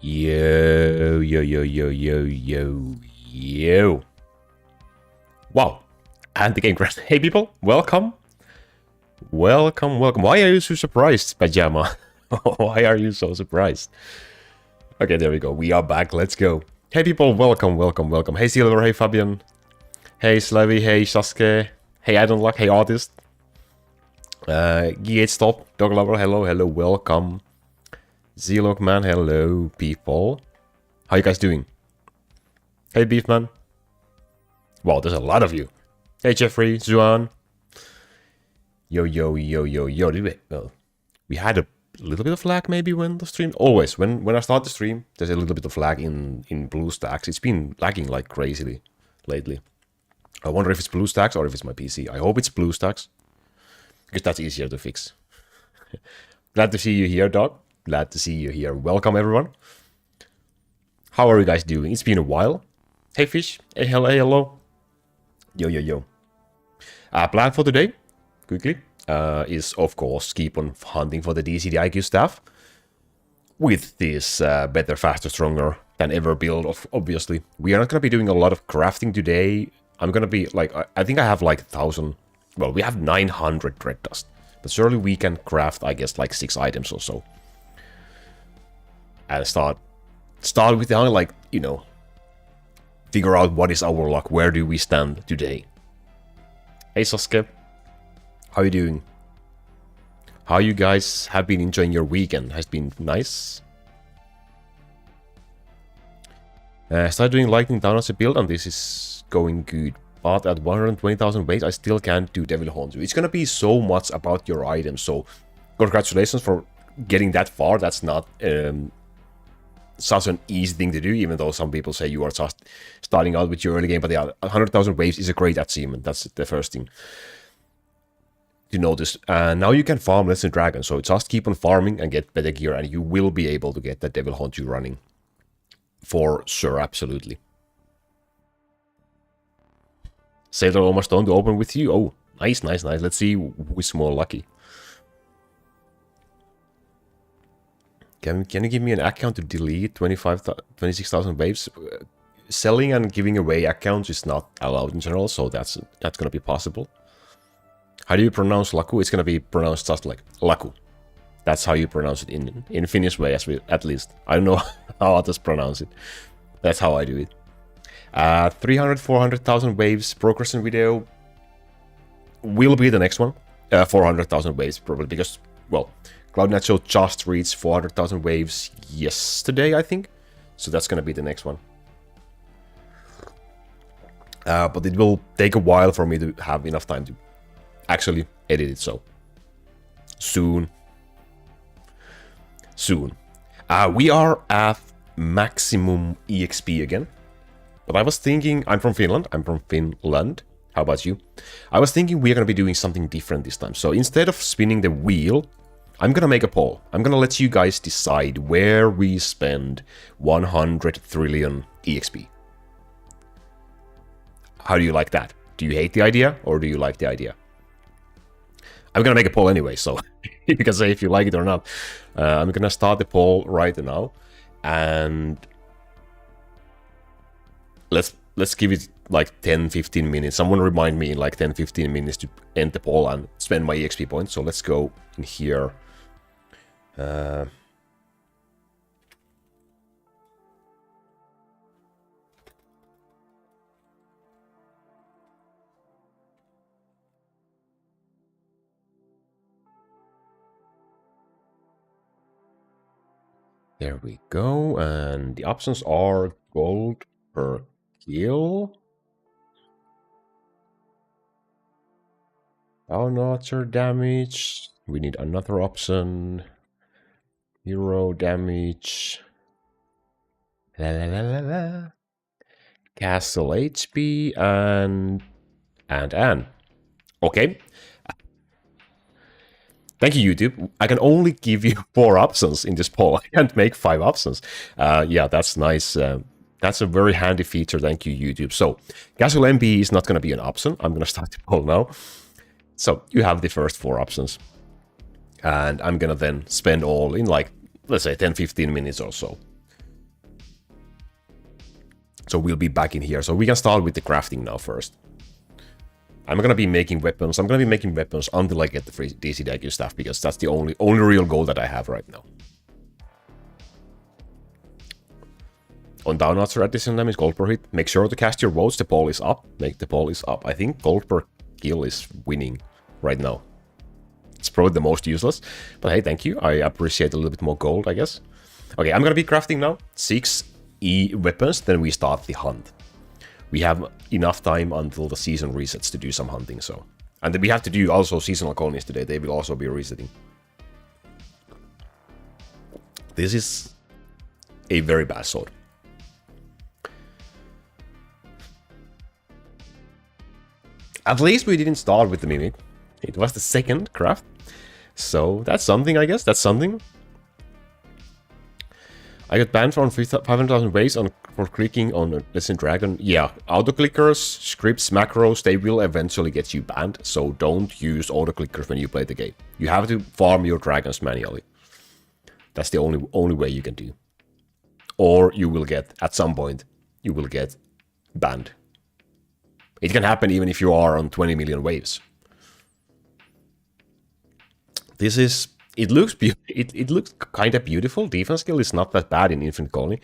Yo, yo, yo, yo, yo, yo, yo. Wow. And the game crashed. Hey, people. Welcome. Welcome, welcome. Why are you so surprised, Pajama? Why are you so surprised? Okay, there we go. We are back. Let's go. Hey, people. Welcome, welcome, welcome. Hey, Silver. Hey, Fabian. Hey, Slavy. Hey, Sasuke. Hey, I don't like. Hey, Artist. G8 Stop. Dog Lover. Hello, hello. Welcome. Zilog Man, hello, people. How you guys doing? Hey, Beefman. Wow, there's a lot of you. Hey, Jeffrey, Zuan. Yo, yo, yo, yo, yo. Well, we had a little bit of lag maybe when the stream... Always, when I start the stream, there's a little bit of lag in BlueStacks. It's been lagging like crazily lately. I wonder if it's BlueStacks or if it's my PC. I hope it's BlueStacks, because that's easier to fix. Glad to see you here, Doc. Glad to see you here. Welcome, everyone. How are you guys doing? It's been a while. Hey, Fish. Hey, hello, hey, hello. Yo, yo, yo. Plan for today, quickly, is, of course, keep on hunting for the DCDIQ staff. With this better, faster, stronger than ever build, obviously. We are not going to be doing a lot of crafting today. I'm going to be, like, I think I have, like, 1,000... Well, we have 900 red dust. But surely we can craft, I guess, like 6 items or so. And start with the, like, you know, figure out what is our luck, where do we stand today. Hey, Sasuke, how you doing? How you guys have been enjoying your weekend? Has been nice? Start doing lightning down as a build, and this is going good. But at 120,000 weight, I still can't do Devil Horns. It's gonna be so much about your items, so congratulations for getting that far. That's not such an easy thing to do, even though some people say you are just starting out with your early game. But yeah, 100,000 waves is a great achievement. That's the first thing to notice. Now you can farm less than dragon, so just keep on farming and get better gear, and you will be able to get that Devil Hunt you running. For sure, absolutely. Sailor almost done to open with you. Oh, nice, nice, nice. Let's see who is more lucky. Can you give me an account to delete 26,000 waves? Selling and giving away accounts is not allowed in general, so that's gonna be possible. How do you pronounce Laku? It's gonna be pronounced just like Laku. That's how you pronounce it in Finnish way, at least. I don't know how others pronounce it. That's how I do it. 400,000 waves progression video will be the next one. 400,000 waves probably, because, well, Cloud Nacho just reached 400,000 waves yesterday, I think. So that's gonna be the next one. But it will take a while for me to have enough time to actually edit it, so soon. We are at maximum EXP again. But I was thinking, I'm from Finland. How about you? I was thinking we're gonna be doing something different this time. So instead of spinning the wheel, I'm gonna make a poll. I'm gonna let you guys decide where we spend 100 trillion EXP. How do you like that? Do you hate the idea, or do you like the idea? I'm gonna make a poll anyway, so you can say if you like it or not. I'm gonna start the poll right now, and let's give it like 10-15 minutes. Someone remind me in like 10-15 minutes to end the poll and spend my EXP points. So let's go in here. There we go, and the options are gold per kill. Oh, not your damage. We need another option. Hero damage. La la la la la. Castle HP and. Okay. Thank you, YouTube. I can only give you 4 options in this poll. I can't make 5 options. Yeah, that's nice. That's a very handy feature. Thank you, YouTube. So, Castle MP is not going to be an option. I'm going to start the poll now. So, you have the first 4 options. And I'm going to then spend all in like, let's say 10-15 minutes or so So we'll be back in here. So we can start with the crafting now first. I'm gonna be making weapons. I'm gonna be making weapons until I get the free DCDIQ staff, because that's the only real goal that I have right now. On downouts at this damage, gold per hit. Make sure to cast your votes. The poll is up. Make the poll is up. I think gold per kill is winning right now. It's probably the most useless. But hey, thank you. I appreciate a little bit more gold, I guess. Okay, I'm gonna be crafting now 6 E weapons, then we start the hunt. We have enough time until the season resets to do some hunting, so. And then we have to do also seasonal colonies today. They will also be resetting. This is a very bad sword. At least we didn't start with the Mimic. It was the second craft. So that's something, I guess. That's something. I got banned from 500,000 ways for clicking on a Legend Dragon. Yeah, auto-clickers, scripts, macros, they will eventually get you banned. So don't use auto-clickers when you play the game. You have to farm your dragons manually. That's the only way you can do. Or you will get, at some point, you will get banned. It can happen even if you are on 20 million waves. This is... It looks it looks kind of beautiful. Defense skill is not that bad in Infinite Colony.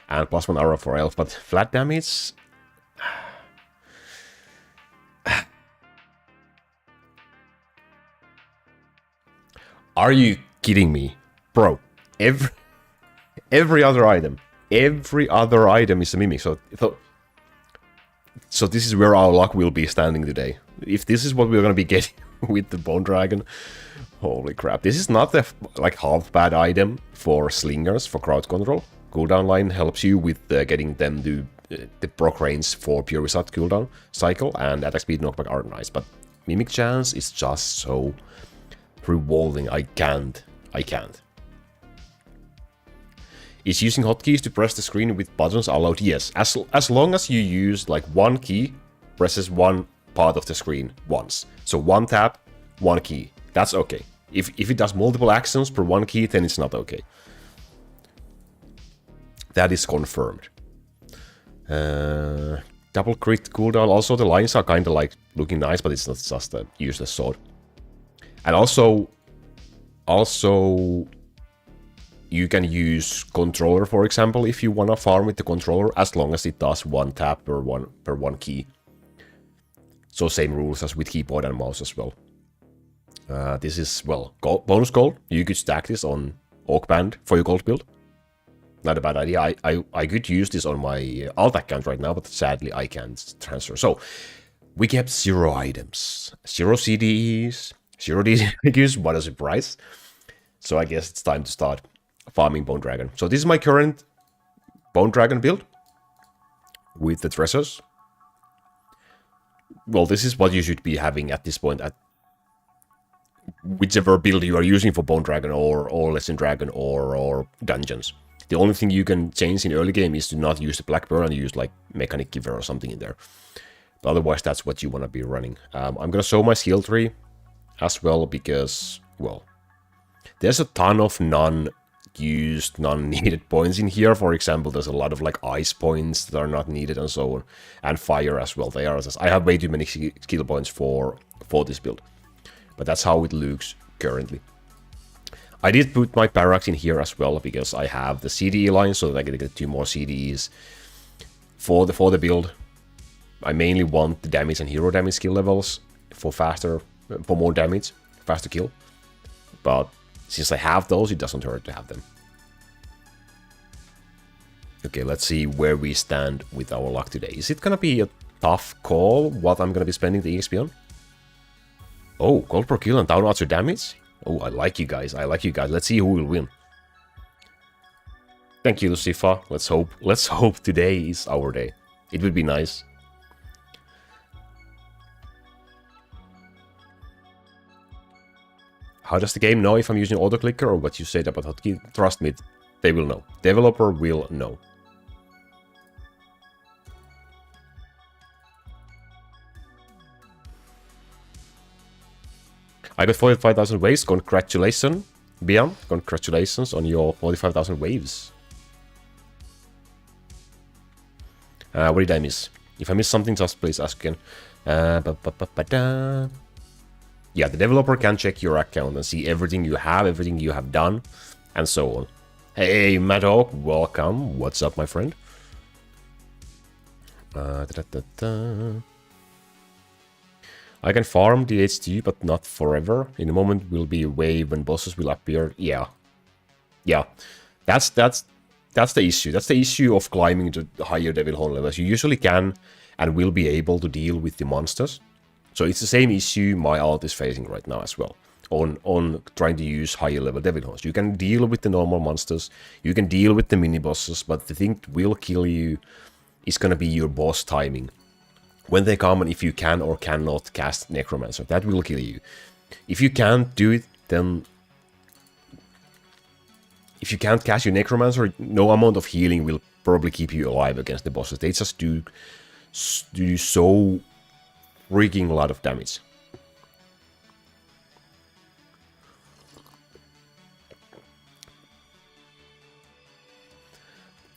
And +1 arrow for elf, but flat damage... Are you kidding me? Bro, every other item is a Mimic. So this is where our luck will be standing today. If this is what we're going to be getting with the Bone Dragon... Holy crap, this is not the like half bad item for slingers, for crowd control. Cooldown line helps you with getting them to the proc range for pure reset cooldown cycle, and attack speed knockback are nice, but Mimic chance is just so revolving. I can't. Is using hotkeys to press the screen with buttons allowed? Yes, as long as you use like one key presses one part of the screen once. So one tap, one key. That's okay. If it does multiple actions per one key, then it's not okay. That is confirmed. Double crit cooldown. Also, the lines are kind of like looking nice, but it's not just a useless sword. And also, you can use controller, for example, if you want to farm with the controller, as long as it does one tap per one key. So same rules as with keyboard and mouse as well. This is, well, bonus gold. You could stack this on Oak Band for your gold build. Not a bad idea. I could use this on my alt account right now, but sadly I can't transfer. So, we kept 0 items. 0 CDEs, 0 DCDIQs, what a surprise. So I guess it's time to start farming Bone Dragon. So this is my current Bone Dragon build with the treasures. Well, this is what you should be having at this point at whichever build you are using for Bone Dragon or Legend Dragon or Dungeons. The only thing you can change in early game is to not use the Black Pearl and use like Mechanic Giver or something in there. But otherwise, that's what you want to be running. I'm going to show my skill tree as well because, well, there's a ton of non-used, non-needed points in here. For example, there's a lot of like ice points that are not needed and so on. And fire as well. They are. I have way too many skill points for this build. But that's how it looks currently. I did put my barracks in here as well because I have the CDE line, so that I can get 2 more CDEs for the build. I mainly want the damage and hero damage skill levels for more damage, faster kill. But since I have those, it doesn't hurt to have them. Okay, let's see where we stand with our luck today. Is it gonna be a tough call what I'm gonna be spending the EXP on? Oh, gold per kill and down archer damage? Oh, I like you guys. Let's see who will win. Thank you, Lucifer. Let's hope today is our day. It would be nice. How does the game know if I'm using auto-clicker or what you said about hotkey? Trust me, they will know. Developer will know. I got 45,000 waves. Congratulations, Bian. Congratulations on your 45,000 waves. What did I miss? If I miss something, just please ask again. Yeah, the developer can check your account and see everything you have done, and so on. Hey, Maddock, welcome. What's up, my friend? I can farm DHT, but not forever. In a moment will be a wave when bosses will appear. Yeah. That's the issue. That's the issue of climbing to higher Devil Horn levels. You usually can and will be able to deal with the monsters. So it's the same issue my alt is facing right now as well. On trying to use higher level Devil Horns. You can deal with the normal monsters. You can deal with the mini bosses, but the thing that will kill you is gonna be your boss timing. When they come and if you can or cannot cast Necromancer, that will kill you. If you can't do it, then... If you can't cast your Necromancer, no amount of healing will probably keep you alive against the bosses. They just do so freaking a lot of damage.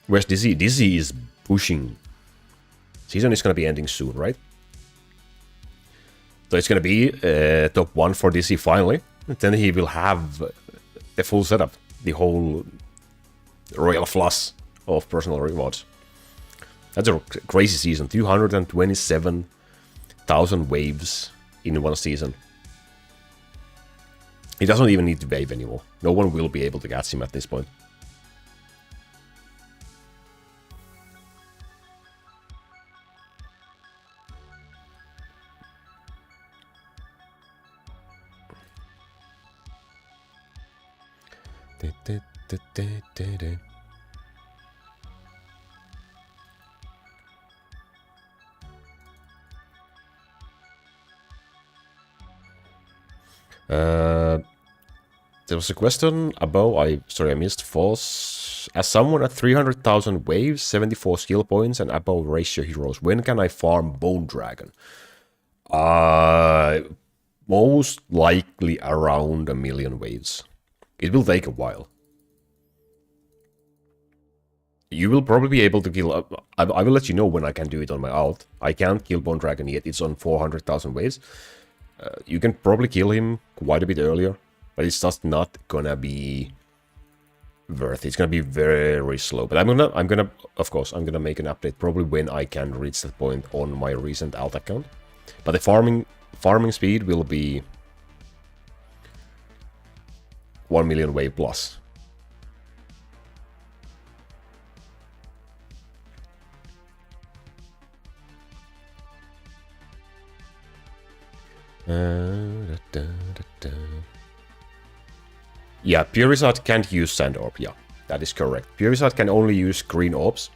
Where's DC? DC is pushing. Season is going to be ending soon, right? So it's going to be top 1 for DC finally. And then he will have the full setup. The whole royal flush of personal rewards. That's a crazy season. 227,000 waves in one season. He doesn't even need to wave anymore. No one will be able to catch him at this point. There was a question above. I missed. False. As someone at 300,000 waves, 74 skill points, and above ratio heroes, when can I farm Bone Dragon? Most likely around 1 million waves. It will take a while. You will probably be able to kill... I will let you know when I can do it on my alt. I can't kill Bone Dragon yet. It's on 400,000 waves. You can probably kill him quite a bit earlier. But it's just not gonna be worth it. It's gonna be very slow. But I'm gonna of course, I'm gonna make an update probably when I can reach that point on my recent alt account. But the farming speed will be 1 million wave plus. Yeah, Purizard can't use Sand Orb, yeah, that is correct. Purizard can only use green orbs,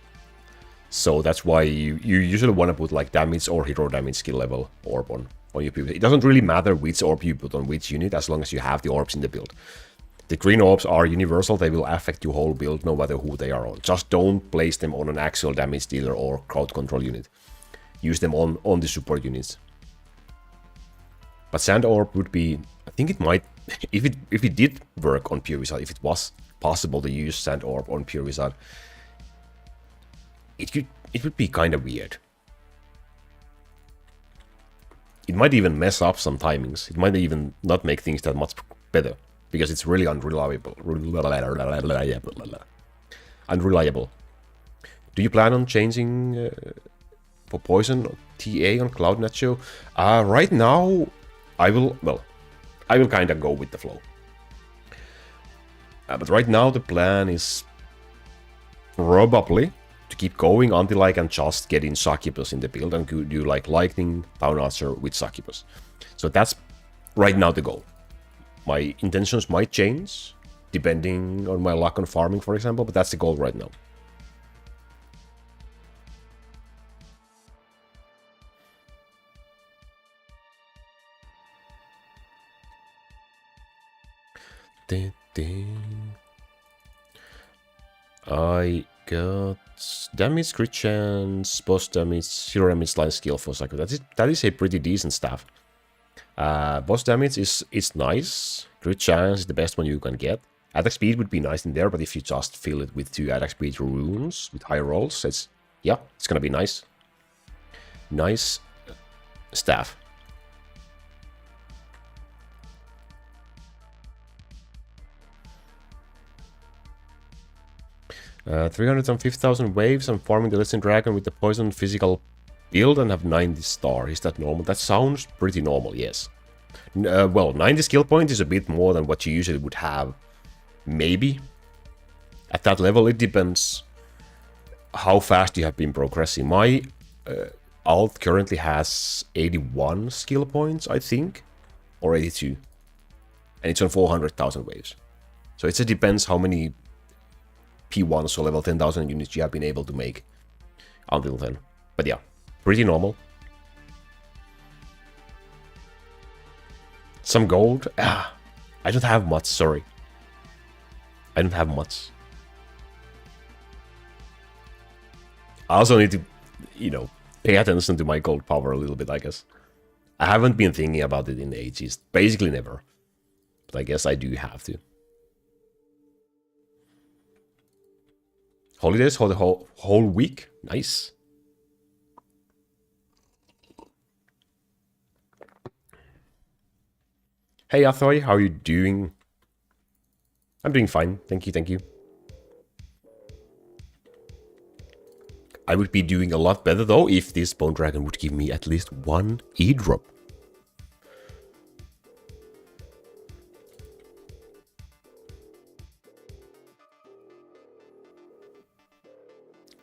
so that's why you usually want to put like damage or hero damage skill level orb on your Purizard. It doesn't really matter which orb you put on which unit, as long as you have the orbs in the build. The green orbs are universal, they will affect your whole build no matter who they are on. Just don't place them on an actual damage dealer or crowd control unit. Use them on the support units. But Sand Orb would be... I think it might... If it did work on Purizard, if it was possible to use Sand Orb on Purizard, it would be kind of weird. It might even mess up some timings. It might even not make things that much better, because it's really unreliable. Unreliable. Do you plan on changing for Poison or TA on Cloud Nacho? Right now, I will kind of go with the flow. But right now the plan is probably to keep going until I can just get in Succubus in the build and do like Lightning, Town Archer with Succubus. So that's right now the goal. My intentions might change depending on my luck on farming, for example, but that's the goal right now. I got damage, crit chance, boss damage, hero damage, line skill for Succubus. That is a pretty decent stuff. Boss damage is nice. Crit chance is the best one you can get. Attack speed would be nice in there, but if you just fill it with 2 attack speed runes with high rolls, Yeah, it's gonna be nice. Nice staff. Uh, 350,000 waves. I'm farming the Legend Dragon with the poison physical build and have 90 star. Is that normal? That sounds pretty normal, yes. Well, 90 skill points is a bit more than what you usually would have. Maybe. At that level, it depends how fast you have been progressing. My alt currently has 81 skill points, I think. Or 82. And it's on 400,000 waves. So it depends how many P1, so level 10,000 units you have been able to make until then. But yeah, pretty normal. Some gold. I don't have much, sorry. I don't have much. I also need to, pay attention to my gold power a little bit, I guess. I haven't been thinking about it in ages. Basically never. But I guess I do have to. Holidays for the whole week. Nice. Hey Athoy, how are you doing? I'm doing fine. Thank you, thank you. I would be doing a lot better though if this Bone Dragon would give me at least one E-drop.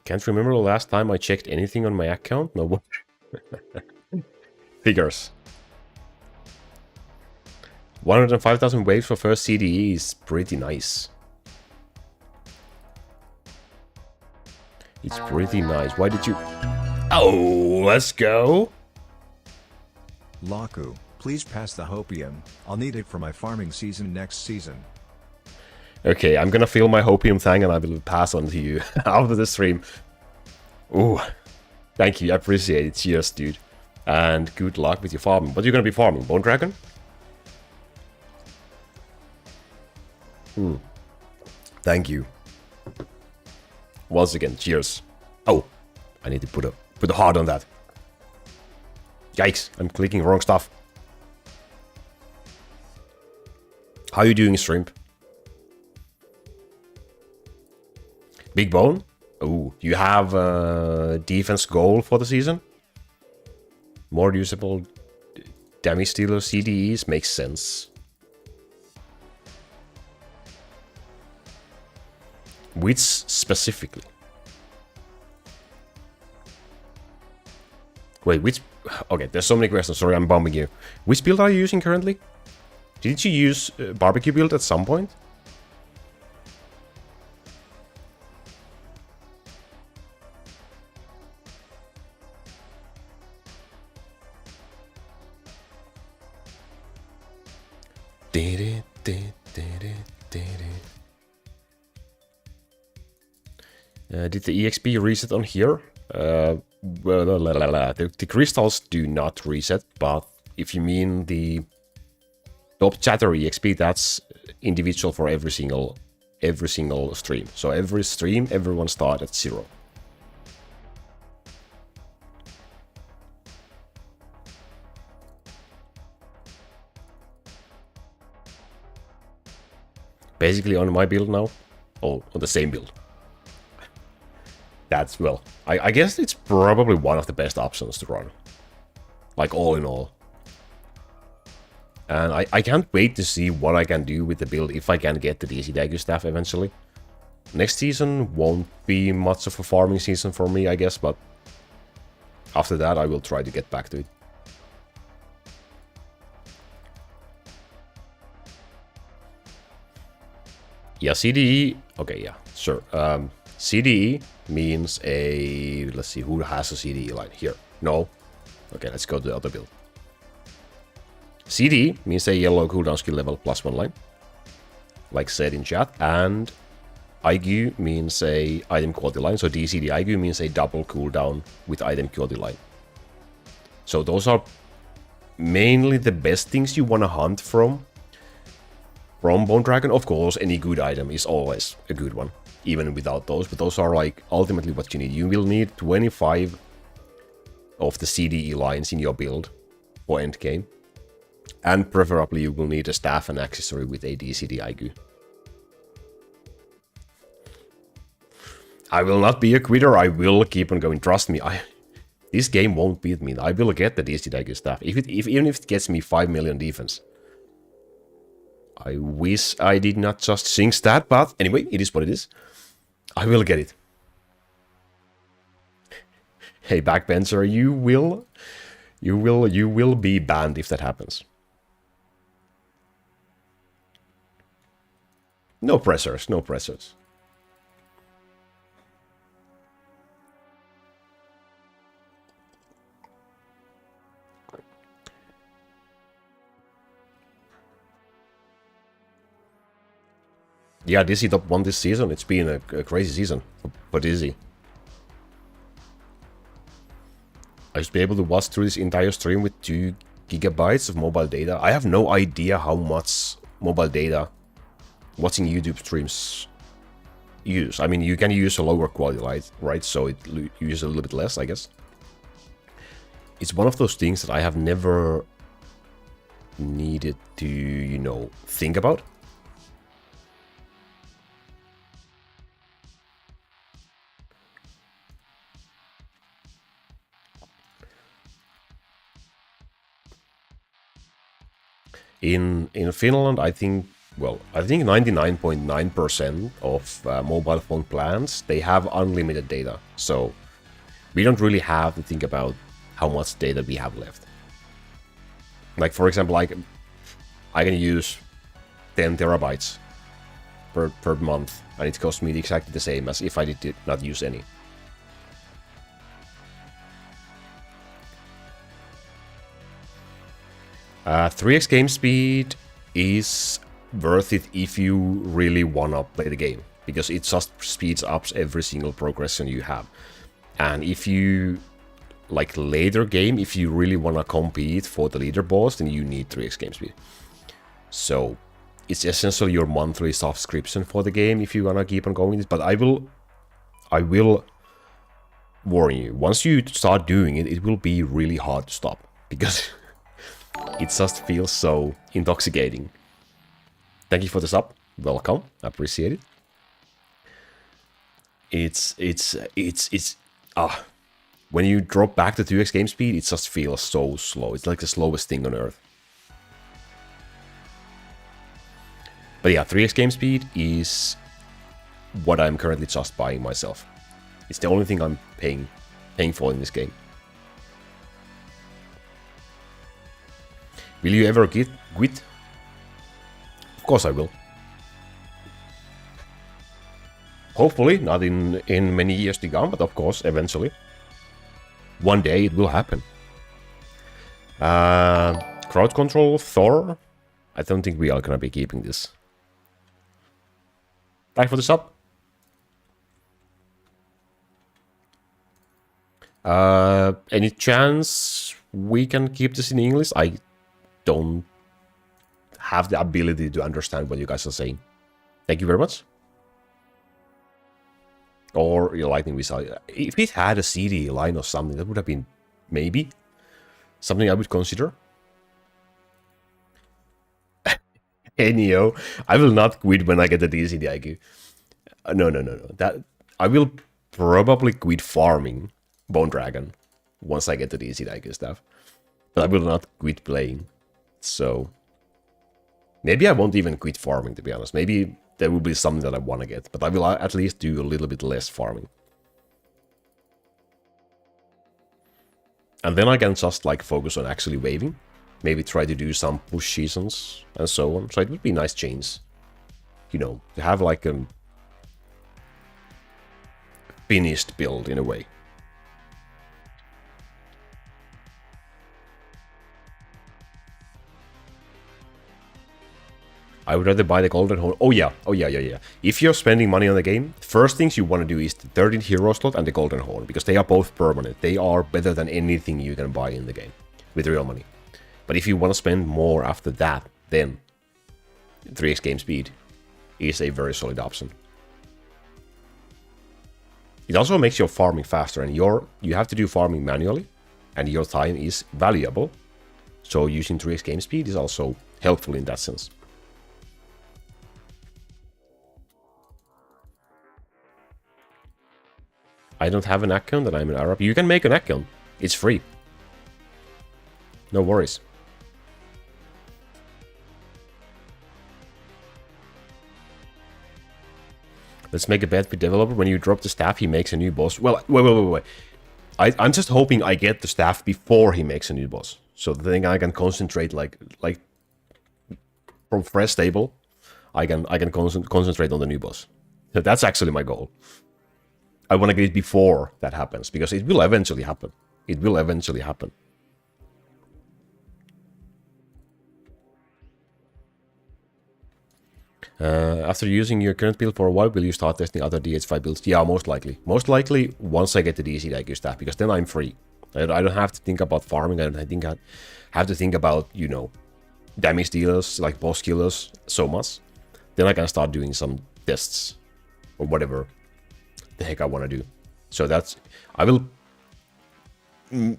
Can't remember the last time I checked anything on my account. No what? Figures. 105,000 waves for first CDE is pretty nice. It's pretty nice. Why did you... Oh, let's go. Laku, please pass the hopium. I'll need it for my farming season next season. Okay, I'm gonna fill my hopium thing and I will pass on to you after the stream. Ooh, thank you, I appreciate it. Cheers, dude. And good luck with your farming. What are you gonna be farming? Bone Dragon? Thank you. Once again, cheers. Oh, I need to put a heart on that. Yikes, I'm clicking wrong stuff. How you doing, Shrimp? Big Bone? Oh, you have a defense goal for the season? More usable damage dealer CDEs makes sense. Which specifically? Wait, which... Okay, there's so many questions. Sorry, I'm bumming you. Which build are you using currently? Didn't you use barbecue build at some point? Did the EXP reset on here? The crystals do not reset, but if you mean the top chatter EXP, that's individual for every single stream. So every stream, everyone starts at 0. Basically on my build now, or on the same build. That's, well, I guess it's probably one of the best options to run. Like, all in all. And I can't wait to see what I can do with the build if I can get the DCDIQ Staff eventually. Next season won't be much of a farming season for me, I guess, but after that I will try to get back to it. Yeah, CDE... Okay, yeah, sure. CDE means a... Let's see, who has a CDE line? Here. No. Okay, let's go to the other build. CDE means a yellow cooldown skill level +1 line. Like said in chat. And IQ means a item quality line. So DCDIQ means a double cooldown with item quality line. So those are mainly the best things you want to hunt from Bone Dragon. Of course, any good item is always a good one. even without those, but those are like ultimately what you need. You will need 25 of the CDE lines in your build for endgame, and preferably you will need a staff and accessory with a DCDIQ. I will not be a quitter, I will keep on going, trust me. This game won't beat me, I will get the DCDIQ staff, even if it gets me 5 million defense. I wish I did not just jinx that, but anyway, it is what it is. I will get it. Hey, backbencher, you will be banned if that happens. No pressures, no pressures. Yeah, DC top 1 this season. It's been a crazy season for DC. I should be able to watch through this entire stream with 2 gigabytes of mobile data. I have no idea how much mobile data watching YouTube streams use. I mean, you can use a lower quality light, right? So it uses a little bit less, I guess. It's one of those things that I have never needed to, you know, think about. In Finland, I think 99.9% of mobile phone plans, they have unlimited data. So we don't really have to think about how much data we have left. Like, for example, I can use 10 terabytes per month, and it costs me exactly the same as if I did not use any. Uh, 3x game speed is worth it if you really wanna play the game, because it just speeds up every single progression you have. And if you like later game, if you really wanna compete for the leaderboards, then you need 3x game speed. So it's essentially your monthly subscription for the game if you wanna keep on going. But I will warn you, once you start doing it, it will be really hard to stop, because it just feels so intoxicating. Thank you for the sub. Welcome. Appreciate it. It's when you drop back to 2x game speed, it just feels so slow. It's like the slowest thing on earth. But yeah, 3x game speed is what I'm currently just buying myself. It's the only thing I'm paying for in this game. Will you ever quit? Of course I will. Hopefully, not in many years to come, but of course, eventually. One day it will happen. Crowd control, Thor. I don't think we are gonna be keeping this. Thanks for the sub. Any chance we can keep this in English? I don't have the ability to understand what you guys are saying. Thank you very much. Or your lightning missile. If it had a CD line or something, that would have been maybe something I would consider. Enio, I will not quit when I get the DCDIQ. No. That I will probably quit farming Bone Dragon once I get the DCDIQ stuff. But I will not quit playing. So maybe I won't even quit farming, to be honest. Maybe there will be something that I want to get, but I will at least do a little bit less farming. And then I can just like focus on actually waving. Maybe try to do some push seasons and so on. So it would be a nice change, you know, to have like a finished build in a way. I would rather buy the golden horn. Oh yeah. If you're spending money on the game, first things you want to do is the 13th hero slot and the golden horn, because they are both permanent. They are better than anything you can buy in the game with real money. But if you want to spend more after that, then 3x game speed is a very solid option. It also makes your farming faster, and you have to do farming manually, and your time is valuable. So using 3x game speed is also helpful in that sense. I don't have an account and I'm an Arab. You can make an account. It's free. No worries. Let's make a bet with developer. When you drop the staff, he makes a new boss. Well, wait. I'm just hoping I get the staff before he makes a new boss. So then I can concentrate like from fresh stable, I can concentrate on the new boss. So that's actually my goal. I want to get it before that happens, because it will eventually happen. It will eventually happen. After using your current build for a while, will you start testing other DH5 builds? Yeah, most likely. Most likely once I get the DCDIQ staff, because then I'm free. I don't have to think about farming. I have to think about, you know, damage dealers, like boss killers, so much. Then I can start doing some tests or whatever the heck I want to do. So that's... I will... I'm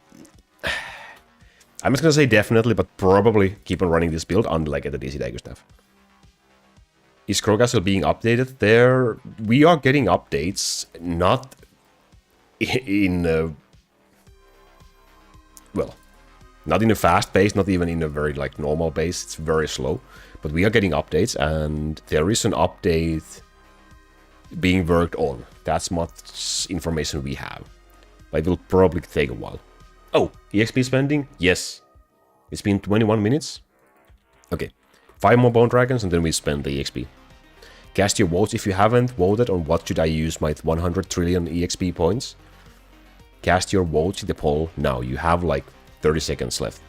just gonna say definitely, but probably keep on running this build until I get the DCDIQ staff. Is Crowcastle being updated? There, we are getting updates, not in well, not in a fast pace, not even in a very like normal pace. It's very slow, but we are getting updates, and there is an update being worked on. That's much information we have. But it will probably take a while. Oh, EXP spending? Yes. It's been 21 minutes. Okay. 5 more Bone Dragons and then we spend the EXP. Cast your votes if you haven't voted on what should I use my 100 trillion EXP points. Cast your votes in the poll now. You have like 30 seconds left.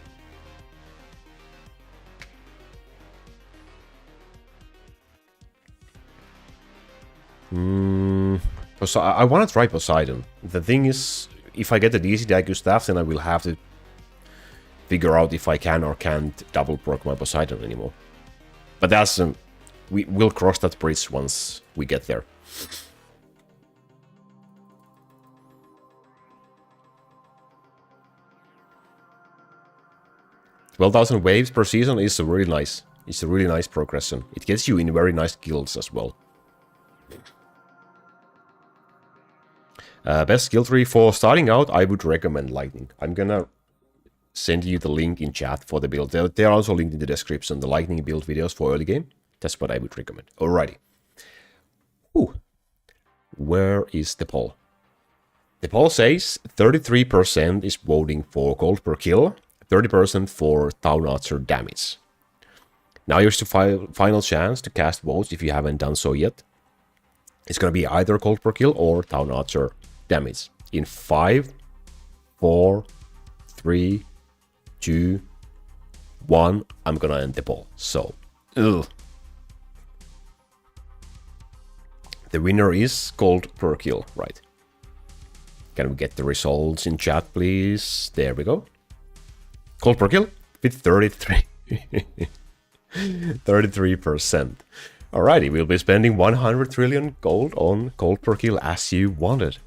So I want to try Poseidon. The thing is, if I get the DCDIQ staff, then I will have to figure out if I can or can't double proc my Poseidon anymore. But that's we will cross that bridge once we get there. 12,000 waves per season is a really nice. It's a really nice progression. It gets you in very nice guilds as well. Best skill tree for starting out, I would recommend Lightning. I'm gonna send you the link in chat for the build. They're also linked in the description, the Lightning build videos for early game. That's what I would recommend. Alrighty. Ooh. Where is the poll? The poll says 33% is voting for gold per kill, 30% for Town Archer damage. Now here's the final chance to cast votes if you haven't done so yet. It's gonna be either gold per kill or Town Archer damage. In 5, 4, 3, 2, 1, I'm gonna end the poll. So, ugh. The winner is gold per kill, right? Can we get the results in chat, please? There we go. Gold per kill with 33. 33%. Alrighty, we'll be spending 100 trillion gold on gold per kill as you wanted.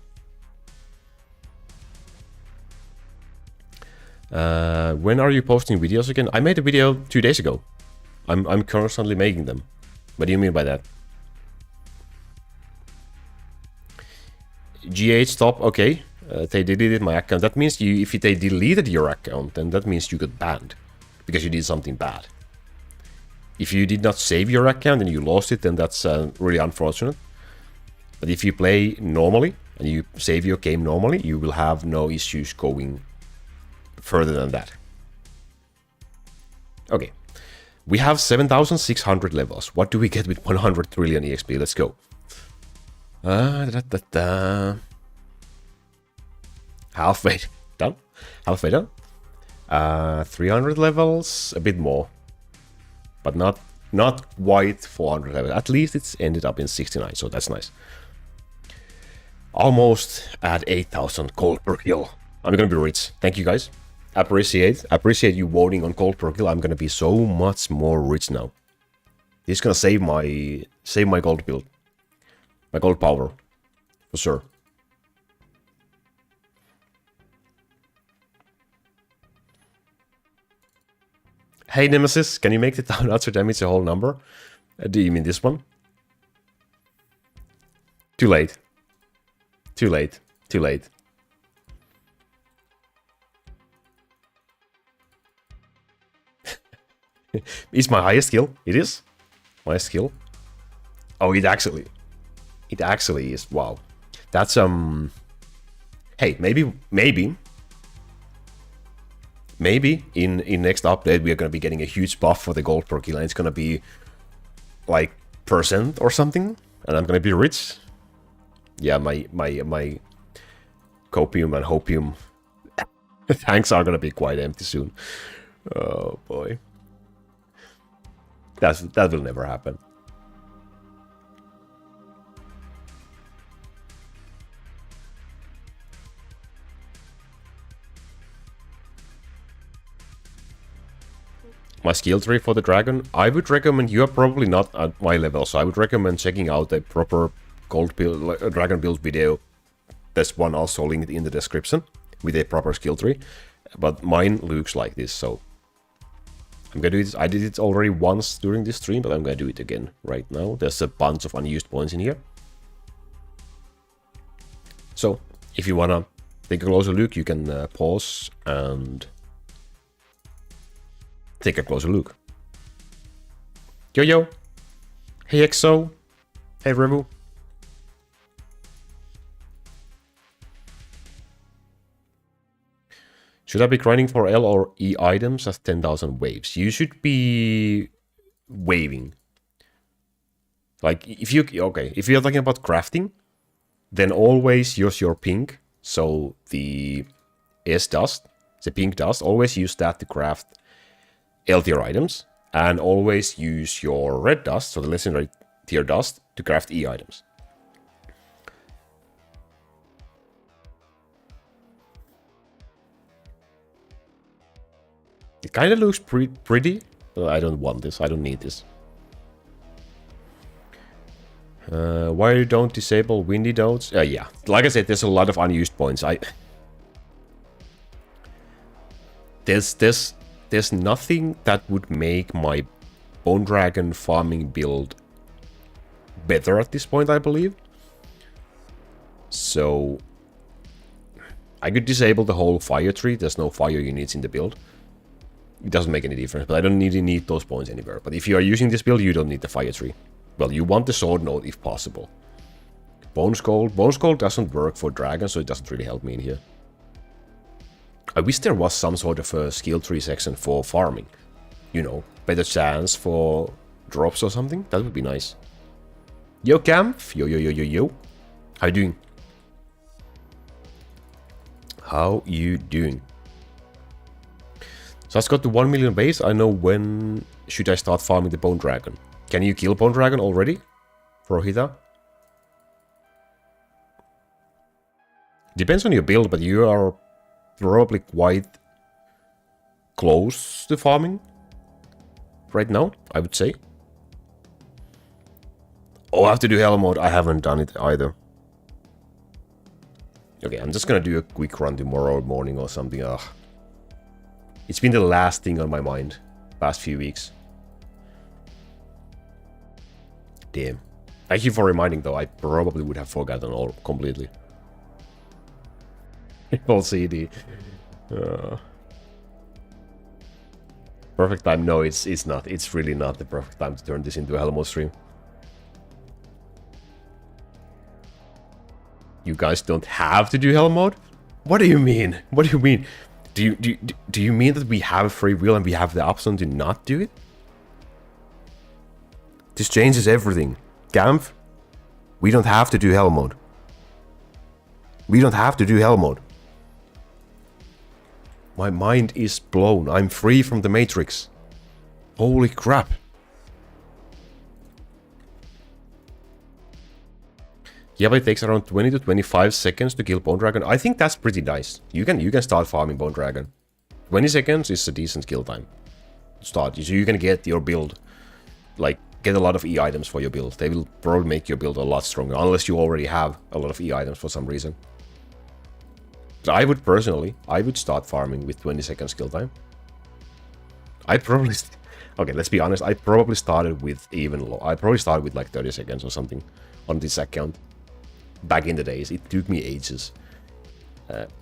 When are you posting videos again? I made a video 2 days ago. I'm constantly making them. What do you mean by that? GH stop, okay. They deleted my account. That means if they deleted your account, then that means you got banned. Because you did something bad. If you did not save your account and you lost it, then that's really unfortunate. But if you play normally, and you save your game normally, you will have no issues going further than that. Okay. We have 7,600 levels. What do we get with 100 trillion EXP? Let's go. Halfway done. Halfway done. 300 levels, a bit more. But not quite 400 levels. At least it's ended up in 69, so that's nice. Almost at 8,000 gold per kill. I'm gonna be rich. Thank you guys. Appreciate you voting on gold per kill. I'm gonna be so much more rich now. This is gonna save my gold build. My gold power. For sure. Hey Nemesis, can you make the down answer damage a whole number? Do you mean this one? Too late. Too late. Too late. It's my highest skill. It is my skill. Oh, it actually is. Wow. That's hey, maybe in next update we are gonna be getting a huge buff for the gold per kill, and it's gonna be like % or something, and I'm gonna be rich. Yeah, my copium and hopium tanks are gonna be quite empty soon. Oh boy. That will never happen. My skill tree for the dragon, I would recommend, you are probably not at my level, so I would recommend checking out a proper gold build, dragon build video. There's one also linked in the description with a proper skill tree, but mine looks like this, so I'm gonna do this. I did it already once during this stream, but I'm gonna do it again right now. There's a bunch of unused points in here. So, if you wanna take a closer look, you can pause and take a closer look. Yo! Hey Exo! Hey Revu! Should I be grinding for L or E items as 10,000 waves? You should be waving. Like, if you're talking about crafting, then always use your pink. So the S dust, the pink dust, always use that to craft L tier items, and always use your red dust, so the legendary tier dust, to craft E items. It kind of looks pretty, but I don't want this. I don't need this. Why you don't disable windy nodes? Yeah, like I said, there's a lot of unused points. There's nothing that would make my Bone Dragon farming build better at this point, I believe. So I could disable the whole fire tree. There's no fire units in the build. It doesn't make any difference, but I don't really need those points anywhere. But if you are using this build, you don't need the fire tree. Well, you want the sword node if possible. Bone Skull doesn't work for dragons, so it doesn't really help me in here. I wish there was some sort of a skill tree section for farming. You know, better chance for drops or something. That would be nice. Yo, Camp. Yo. How you doing? How you doing? So I've got to 1 million base. I know when should I start farming the Bone Dragon. Can you kill Bone Dragon already? Rohita? Depends on your build, but you are probably quite close to farming right now, I would say. Oh, I have to do hell mode. I haven't done it either. Okay, I'm just gonna do a quick run tomorrow morning or something. Ugh. It's been the last thing on my mind past few weeks. Damn. Thank you for reminding though. I probably would have forgotten all completely. Full CD. Perfect time? No, it's not. It's really not the perfect time to turn this into a hell mode stream. You guys don't have to do hell mode? What do you mean? What do you mean? Do you mean that we have free will and we have the option to not do it? This changes everything. Gamf, we don't have to do hell mode. We don't have to do hell mode. My mind is blown. I'm free from the Matrix. Holy crap. Yeah, but it takes around 20 to 25 seconds to kill Bone Dragon. I think that's pretty nice. You can start farming Bone Dragon. 20 seconds is a decent kill time. Start. So you can get your build, like, get a lot of E items for your build. They will probably make your build a lot stronger, unless you already have a lot of E items for some reason. So I would personally, start farming with 20 seconds kill time. I probably... Okay, let's be honest. I probably started with even low. I probably started with like 30 seconds or something on this account. Back in the days. It took me ages.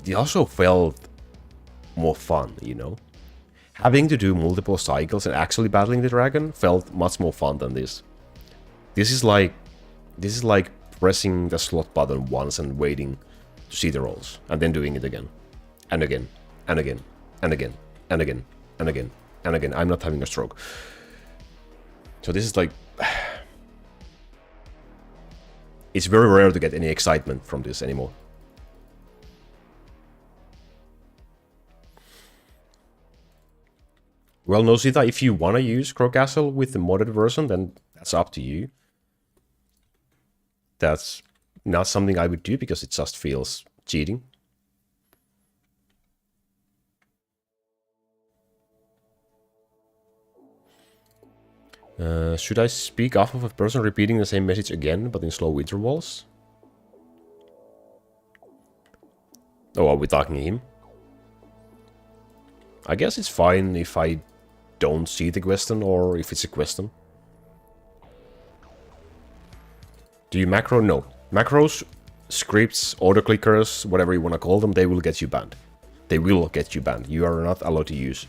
It also felt more fun, you know? Having to do multiple cycles and actually battling the dragon felt much more fun than this. This is like pressing the slot button once and waiting to see the rolls, and then doing it again. And again. And again. And again. And again. And again. And again. I'm not having a stroke. So this is like... It's very rare to get any excitement from this anymore. Well, Nosita, if you want to use Crow Castle with the modded version, then that's up to you. That's not something I would do because it just feels cheating. Should I speak off of a person repeating the same message again, but in slow intervals? Oh, are we talking to him? I guess it's fine if I don't see the question or if it's a question. Do you macro? No. Macros, scripts, autoclickers, whatever you want to call them, they will get you banned. They will get you banned. You are not allowed to use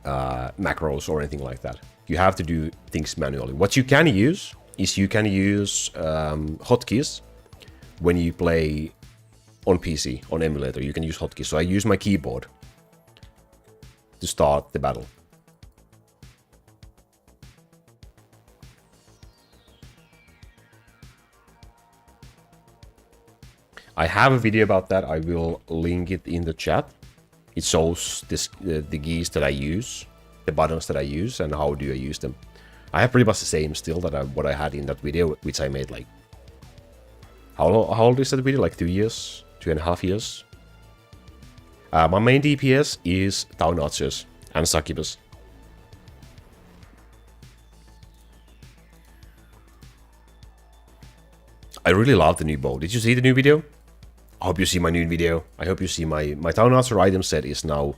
macros or anything like that. You have to do things manually. What you can use is you can use hotkeys when you play on PC, on emulator. You can use hotkeys. So I use my keyboard to start the battle. I have a video about that. I will link it in the chat. It shows this, the keys that I use, the buttons that I use, and how do I use them. I have pretty much the same still that what I had in that video, which I made like... How old is that video? Like 2 years? 2.5 years? My main DPS is Town Archers and Succubus. I really love the new bow. Did you see the new video? I hope you see my new video. I hope you see my Town Archer item set is now,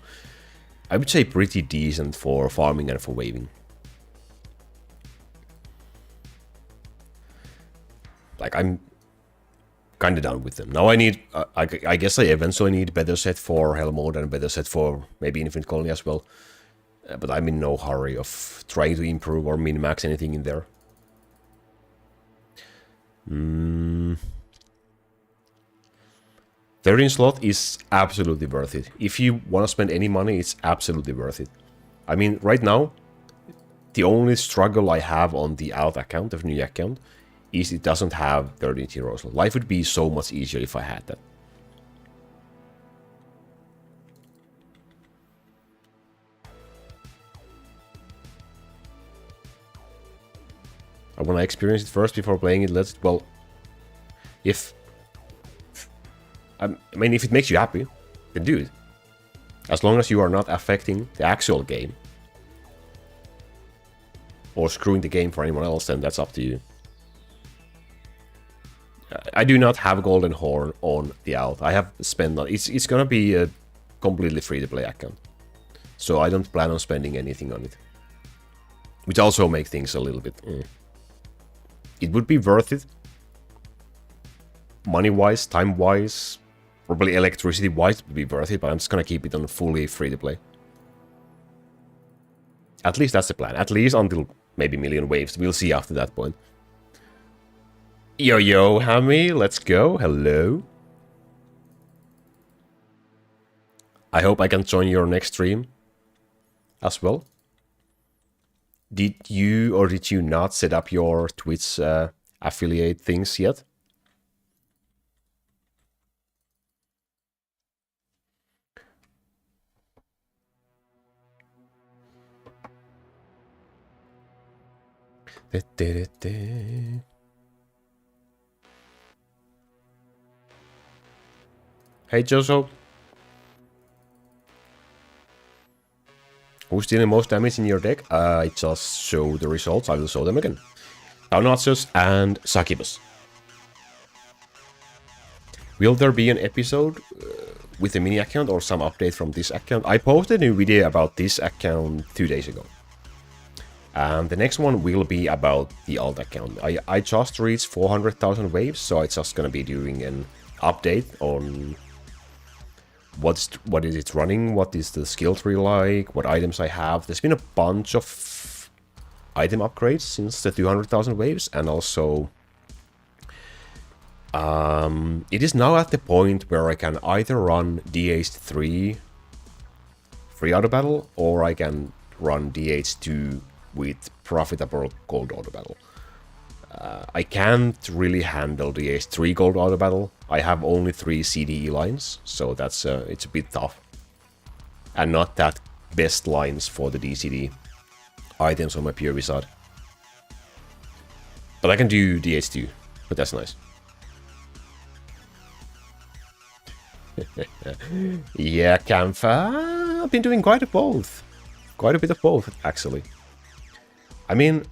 I would say, pretty decent for farming and for waving. Like, I'm kind of down with them. Now I need, I guess I eventually need better set for Hell mode and better set for maybe Infinite Colony as well. But I'm in no hurry of trying to improve or min-max anything in there. 13 slot is absolutely worth it. If you want to spend any money, it's absolutely worth it. I mean, right now, the only struggle I have on the out account, the new account, is it doesn't have 13 hero slot. Life would be so much easier if I had that. I want to experience it first before playing it. Well, if... I mean, if it makes you happy, then do it. As long as you are not affecting the actual game. Or screwing the game for anyone else, then that's up to you. I do not have Golden Horn on the out. I have spent... It's gonna be a completely free-to-play account. So I don't plan on spending anything on it. Which also makes things a little bit... It would be worth it. Money-wise, time-wise, probably electricity-wise, it would be worth it, but I'm just gonna keep it on fully free-to-play. At least that's the plan. At least until maybe Million Waves. We'll see after that point. Yo, Hammy, let's go. Hello. I hope I can join your next stream as well. Did you or did you not set up your Twitch affiliate things yet? Hey, Joso. Who's dealing most damage in your deck? I just show the results. I will show them again. Downarchers and Succubus. Will there be an episode with the mini account or some update from this account. I posted a new video about this account 2 days ago. And the next one will be about the alt account. I just reached 400,000 waves, so it's just gonna be doing an update on what is it running, what is the skill tree like, what items I have. There's been a bunch of item upgrades since the 200,000 waves, and also it is now at the point where I can either run DH3 free auto battle, or I can run DH2 with profitable gold auto battle. I can't really handle the DH3 gold auto battle. I have only 3 CDE lines, so that's it's a bit tough. And not that best lines for the DCD items on my pure wizard. But I can do DH2, but that's nice. Yeah, Campha, I've been doing quite a bit of both, actually. I mean,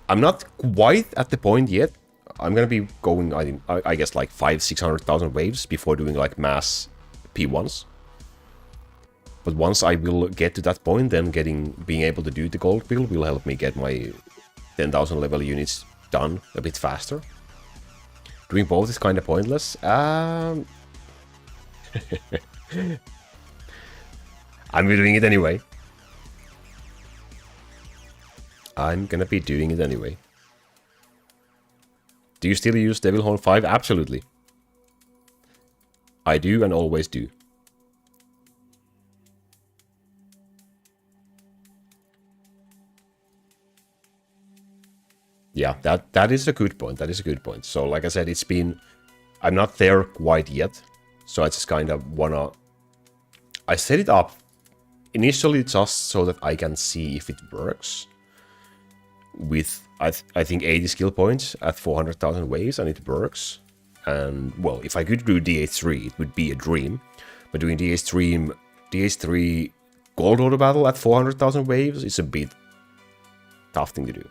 I'm not quite at the point yet. I'm gonna be going, I guess, like 500,000-600,000 waves before doing like mass P1s. But once I will get to that point, then being able to do the gold build will help me get my 10,000 level units done a bit faster. Doing both is kind of pointless. I'm doing it anyway. I'm gonna be doing it anyway. Do you still use Devil Horn 5? Absolutely. I do and always do. Yeah, that is a good point. That is a good point. So like I said, I'm not there quite yet. So I just kind of wanna... I set it up initially just so that I can see if it works. With, I think, 80 skill points at 400,000 waves, and it works. And, well, if I could do DH3, it would be a dream. But doing DH3 gold auto battle at 400,000 waves is a bit tough thing to do.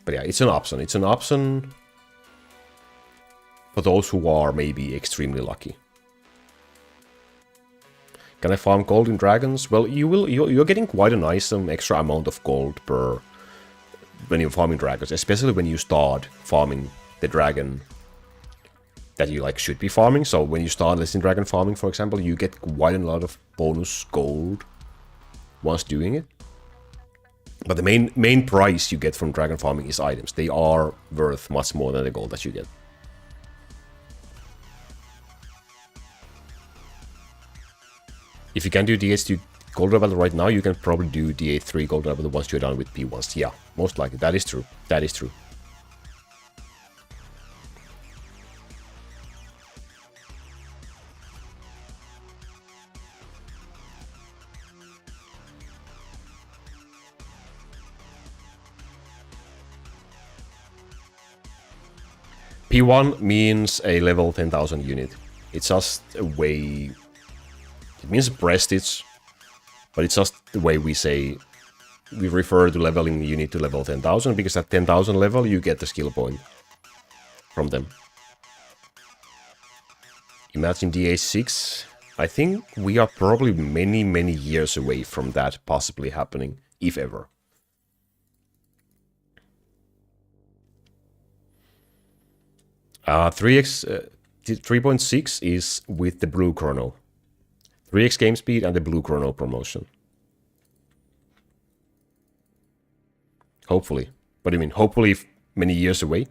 But yeah, it's an option. It's an option for those who are maybe extremely lucky. Can I farm gold in dragons? Well, you're getting quite a nice extra amount of gold when you're farming dragons, especially when you start farming the dragon that you like should be farming. So when you start listing dragon farming, for example, you get quite a lot of bonus gold once doing it. But the main price you get from dragon farming is items. They are worth much more than the gold that you get. If you can do DH2 gold level right now, you can probably do DH3 gold level once you're done with P1s. Yeah, most likely. That is true. That is true. P1 means a level 10,000 unit. It's just a way... It means prestige, but it's just the way we say... We refer to leveling the unit to level 10,000, because at 10,000 level you get the skill point from them. Imagine DH6. I think we are probably many years away from that possibly happening, if ever. Uh, 3.6 is with the blue chrono. 3x game speed and the blue chrono promotion. Hopefully. What do you mean? Hopefully many years away?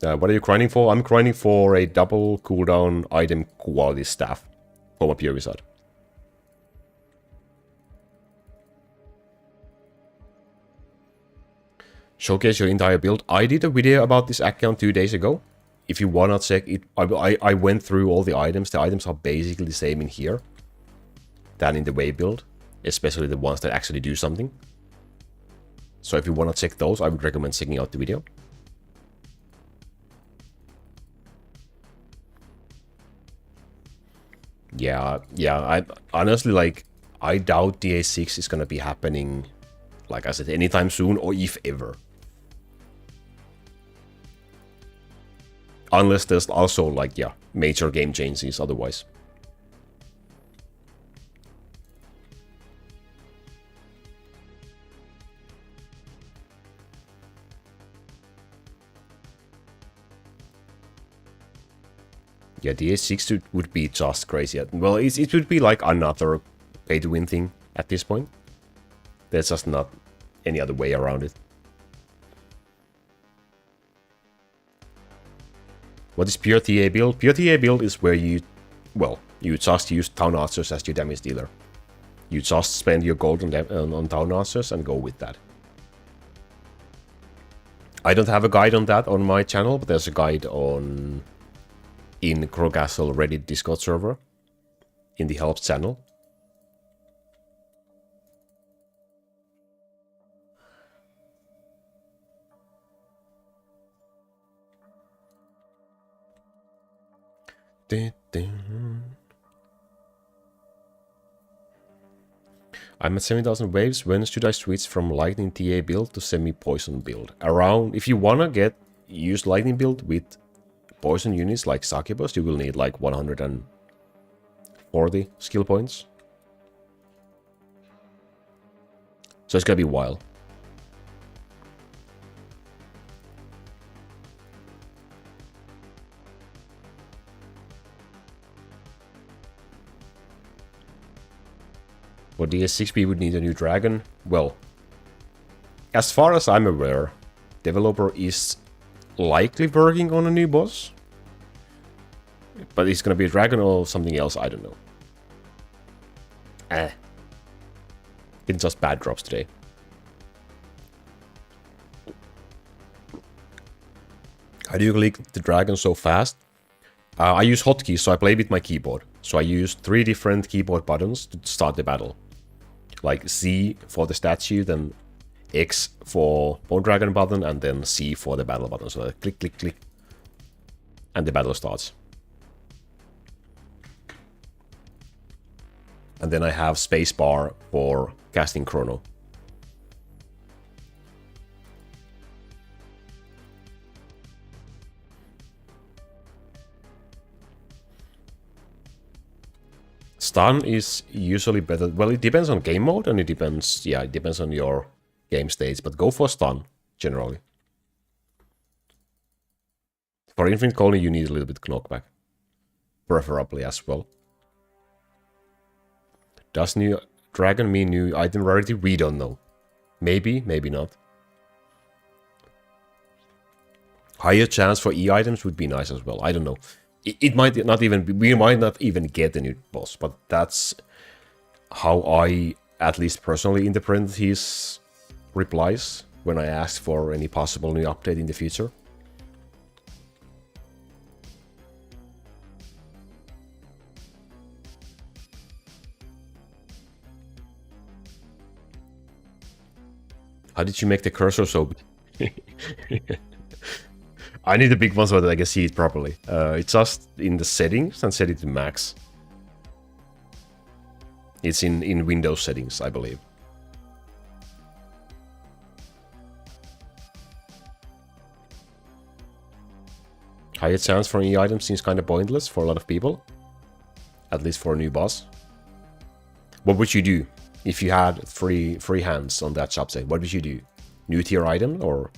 What are you grinding for? I'm grinding for a double cooldown item quality staff for my pure wizard. Showcase your entire build. I did a video about this account 2 days ago. If you wanna check it, I went through all the items. The items are basically the same in here than in the way build, especially the ones that actually do something. So if you wanna check those, I would recommend checking out the video. Yeah, I honestly, like, I doubt DA6 is gonna be happening like I said, anytime soon, or if ever. Unless there's also, like, yeah, major game changes otherwise. Yeah, DA6 would be just crazy. Well, it would be like another pay-to-win thing at this point. There's just not any other way around it. What is pure TA build? Pure TA build is where you just use Town Archers as your damage dealer. You just spend your gold on Town Archers and go with that. I don't have a guide on that on my channel, but there's a guide in Crowcastle Reddit Discord server in the help channel. I'm at 7,000 waves. When should I switch from lightning TA build to semi-poison build? Around, if you wanna use lightning build with poison units like Succubus, you will need like 140 skill points. So it's gonna be a while. For DS6 we would need a new dragon. Well, as far as I'm aware, developer is likely working on a new boss. But it's gonna be a dragon or something else, I don't know. It's just bad drops today. How do you click the dragon so fast? I use hotkeys, so I play with my keyboard. So I use 3 different keyboard buttons to start the battle. Like Z for the statue, then X for Bone Dragon button, and then C for the battle button. So I click, click, click, and the battle starts. And then I have spacebar for casting Chrono. Stun is usually better. Well, it depends on game mode, and it depends on your game stage, but go for stun, generally. For Infinite Colony, you need a little bit knockback. Preferably as well. Does new dragon mean new item rarity? We don't know. Maybe, maybe not. Higher chance for E-items would be nice as well. I don't know. It might not even be, we might not even get a new boss, but that's how I, at least personally, interpret his replies when I asked for any possible new update in the future. How did you make the cursor so big? I need a big one so that I can see it properly. It's just in the settings and set it to max. It's in Windows settings, I believe. Higher chance for any item seems kind of pointless for a lot of people. At least for a new boss. What would you do if you had free hands on that subset? What would you do? New tier item or...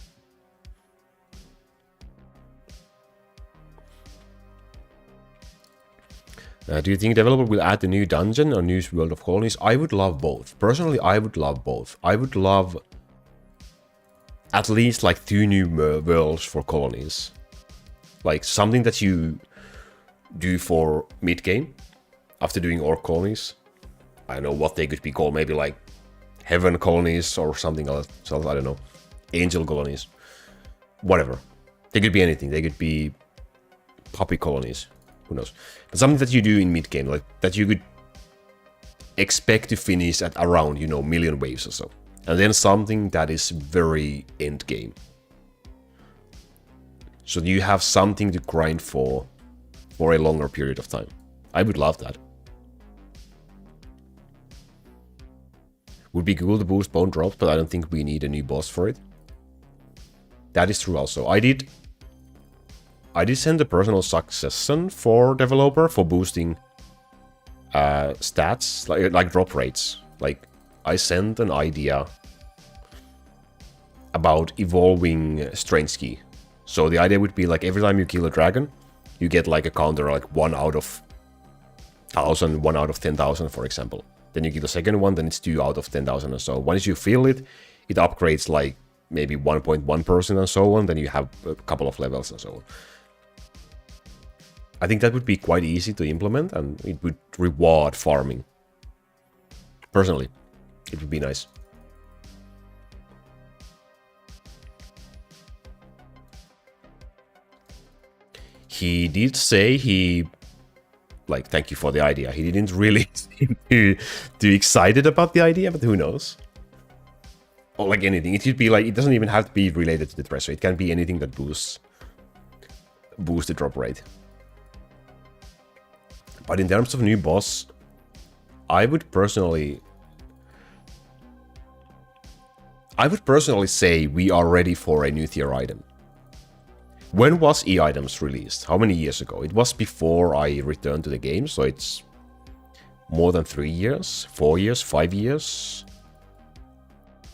do you think developer will add a new dungeon or new world of colonies? I would love both. Personally, I would love both. I would love at least like 2 new worlds for colonies. Like something that you do for mid-game after doing orc colonies. I don't know what they could be called. Maybe like heaven colonies or something else. I don't know. Angel colonies. Whatever. They could be anything. They could be puppy colonies. Who knows? But something that you do in mid-game, like that you could expect to finish at around, you know, million waves or so. And then something that is very end-game. So you have something to grind for a longer period of time. I would love that. Would be cool to boost bone drops, but I don't think we need a new boss for it. That is true also. I did send a personal suggestion for developer for boosting stats, like drop rates. Like, I sent an idea about evolving Strange Key. So the idea would be like every time you kill a dragon, you get like a counter like 1 out of 1,000, 1 out of 10,000, for example. Then you kill the second one, then it's 2 out of 10,000 and so on. Once you fill it, it upgrades like maybe 1.1% and so on. Then you have a couple of levels and so on. I think that would be quite easy to implement and it would reward farming. Personally, it would be nice. He did say he, like, thank you for the idea. He didn't really seem too excited about the idea, but who knows? Or like anything, it could be like, it doesn't even have to be related to the treasure. It can be anything that boosts the drop rate. But in terms of new boss, I would personally say we are ready for a new tier item. When was E-items released? How many years ago? It was before I returned to the game, so it's more than 3 years, 4 years, 5 years.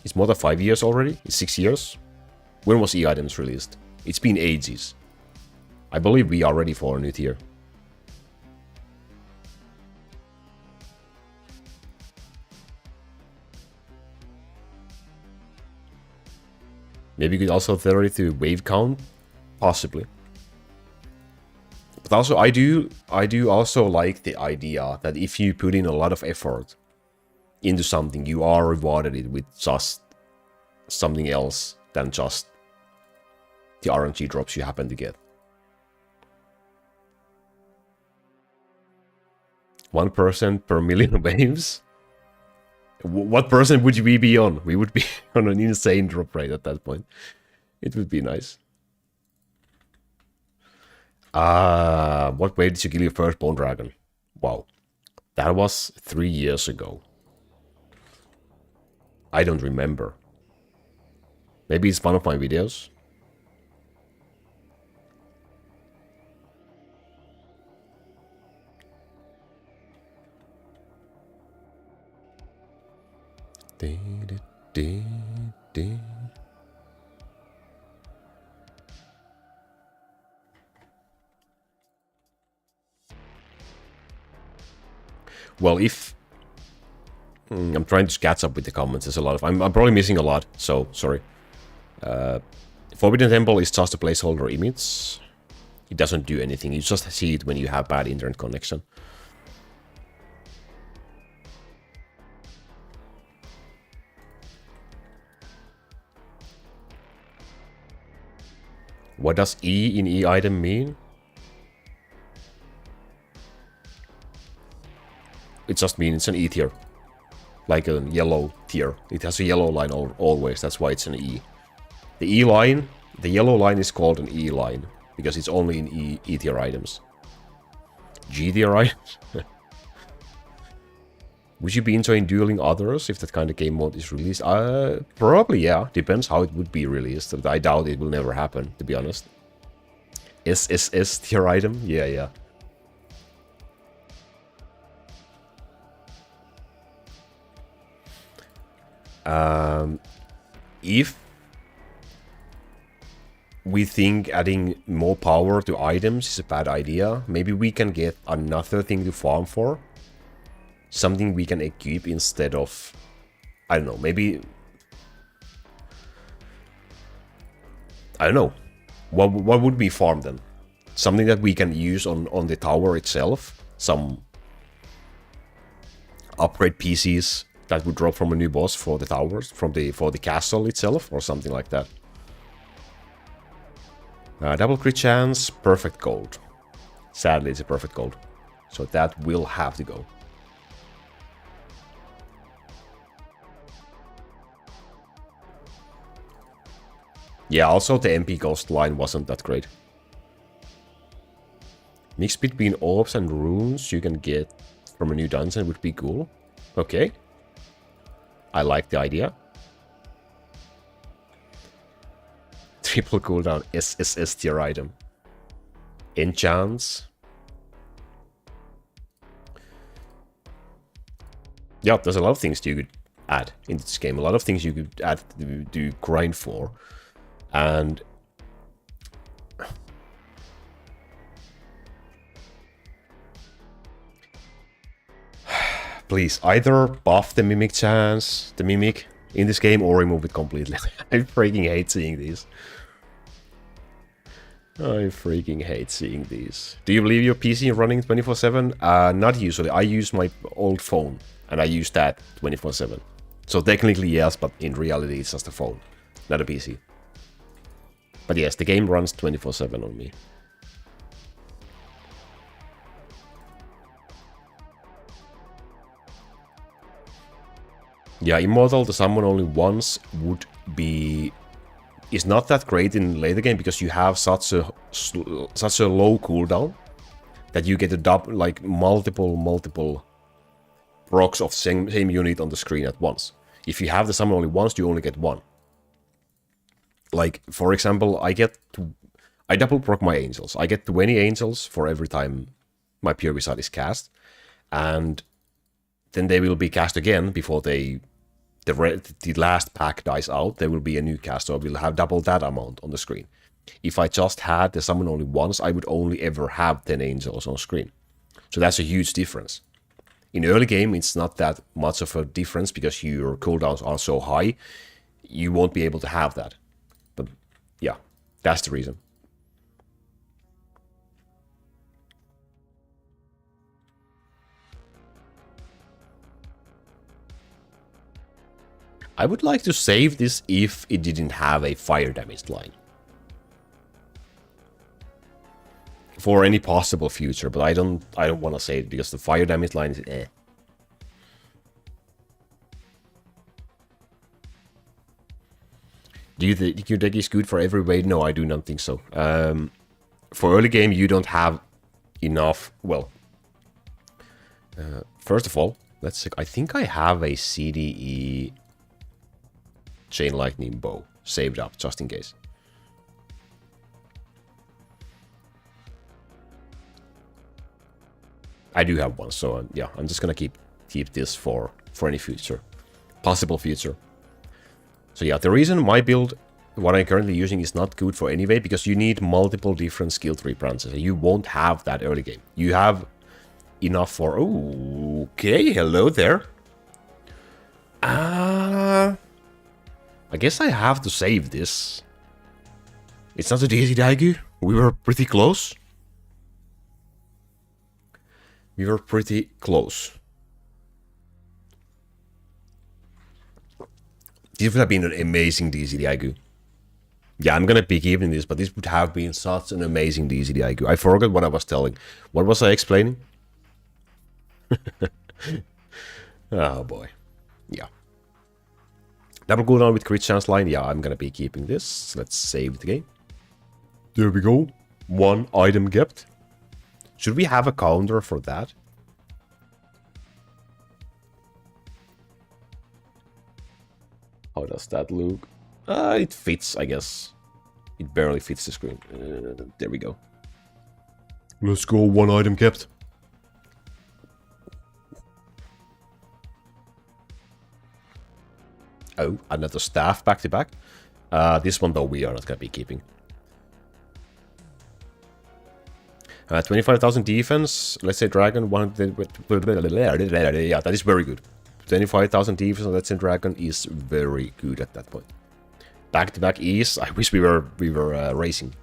It's more than 5 years already. It's 6 years. When was E-items released? It's been ages. I believe we are ready for a new tier. Maybe you could also vary it to wave count. Possibly. But also, I do also like the idea that if you put in a lot of effort into something, you are rewarded it with just something else than just the RNG drops you happen to get. 1% per million waves? What percent would we be on? We would be on an insane drop rate at that point. It would be nice. What way did you kill your first bone dragon? Wow. That was 3 years ago. I don't remember. Maybe it's one of my videos. Well, if... I'm trying to catch up with the comments. There's a lot of... I'm probably missing a lot, so sorry. Forbidden Temple is just a placeholder image. It doesn't do anything. You just see it when you have bad internet connection. What does E in E item mean? It just means it's an E tier. Like a yellow tier. It has a yellow line always, that's why it's an E. The E line, the yellow line is called an E line, because it's only in E tier items. G tier items? Would you be enjoying dueling others if that kind of game mode is released? Probably, yeah. Depends how it would be released. I doubt it will never happen, to be honest. SSS tier item? Yeah, yeah. If we think adding more power to items is a bad idea, maybe we can get another thing to farm for. Something we can equip instead of... I don't know, maybe... I don't know. What would we farm then? Something that we can use on the tower itself? Some upgrade PCs that would drop from a new boss for the towers, for the castle itself, or something like that. Double crit chance, perfect gold. Sadly, it's a perfect gold. So that will have to go. Yeah, also the MP Ghost line wasn't that great. Mix between orbs and runes you can get from a new dungeon would be cool. Okay. I like the idea. Triple cooldown SSS tier item. Enchants. Yeah, there's a lot of things you could add in this game. A lot of things you could add to grind for. And please, either buff the mimic chance, the mimic in this game, or remove it completely. I freaking hate seeing these. I freaking hate seeing these. Do you believe your PC running 24/7? Not usually. I use my old phone, and I use that 24/7. So technically yes, but in reality it's just a phone, not a PC. But yes, the game runs 24/7 on me. Yeah, Immortal to summon only once would be... is not that great in later game because you have such a low cooldown that you get a double, like multiple procs of same unit on the screen at once. If you have the summon only once, you only get one. Like, for example, I double proc my angels. I get 20 angels for every time my Pure Wizard is cast. And then they will be cast again before the last pack dies out. There will be a new cast, so I will have double that amount on the screen. If I just had the summon only once, I would only ever have 10 angels on screen. So that's a huge difference. In early game, it's not that much of a difference because your cooldowns are so high, you won't be able to have that. But yeah, that's the reason. I would like to save this if it didn't have a fire damage line. For any possible future, but I don't want to save it because the fire damage line is eh. Do you think your deck is good for every raid? No, I do not think so. For early game, you don't have enough. Well, first of all, let's check. I think I have a CDE Chain Lightning Bow saved up just in case. I do have one, so yeah, I'm just gonna keep this for any future, possible future. So yeah, the reason my build, what I'm currently using, is not good for anyway, because you need multiple different skill tree branches. You won't have that early game. You have enough for... Oh, okay, hello there. I guess I have to save this. It's not a DCDIQ. We were pretty close. We were pretty close. This would have been an amazing DCDIQ. Yeah, I'm gonna be keeping this, but this would have been such an amazing DCDIQ. I forgot what I was telling. What was I explaining? Oh boy. Yeah. Double cooldown with crit chance line. Yeah, I'm gonna be keeping this. Let's save the game. There we go. One item kept. Should we have a counter for that? How does that look? It fits, I guess. It barely fits the screen. There we go. Let's go, one item kept. Oh, another staff back to back. This one though we are not gonna be keeping. 25,000 defense. Let's say dragon. Yeah, that is very good. 25,000 defense on Let's say dragon is very good at that point. Back to back is. I wish we were racing.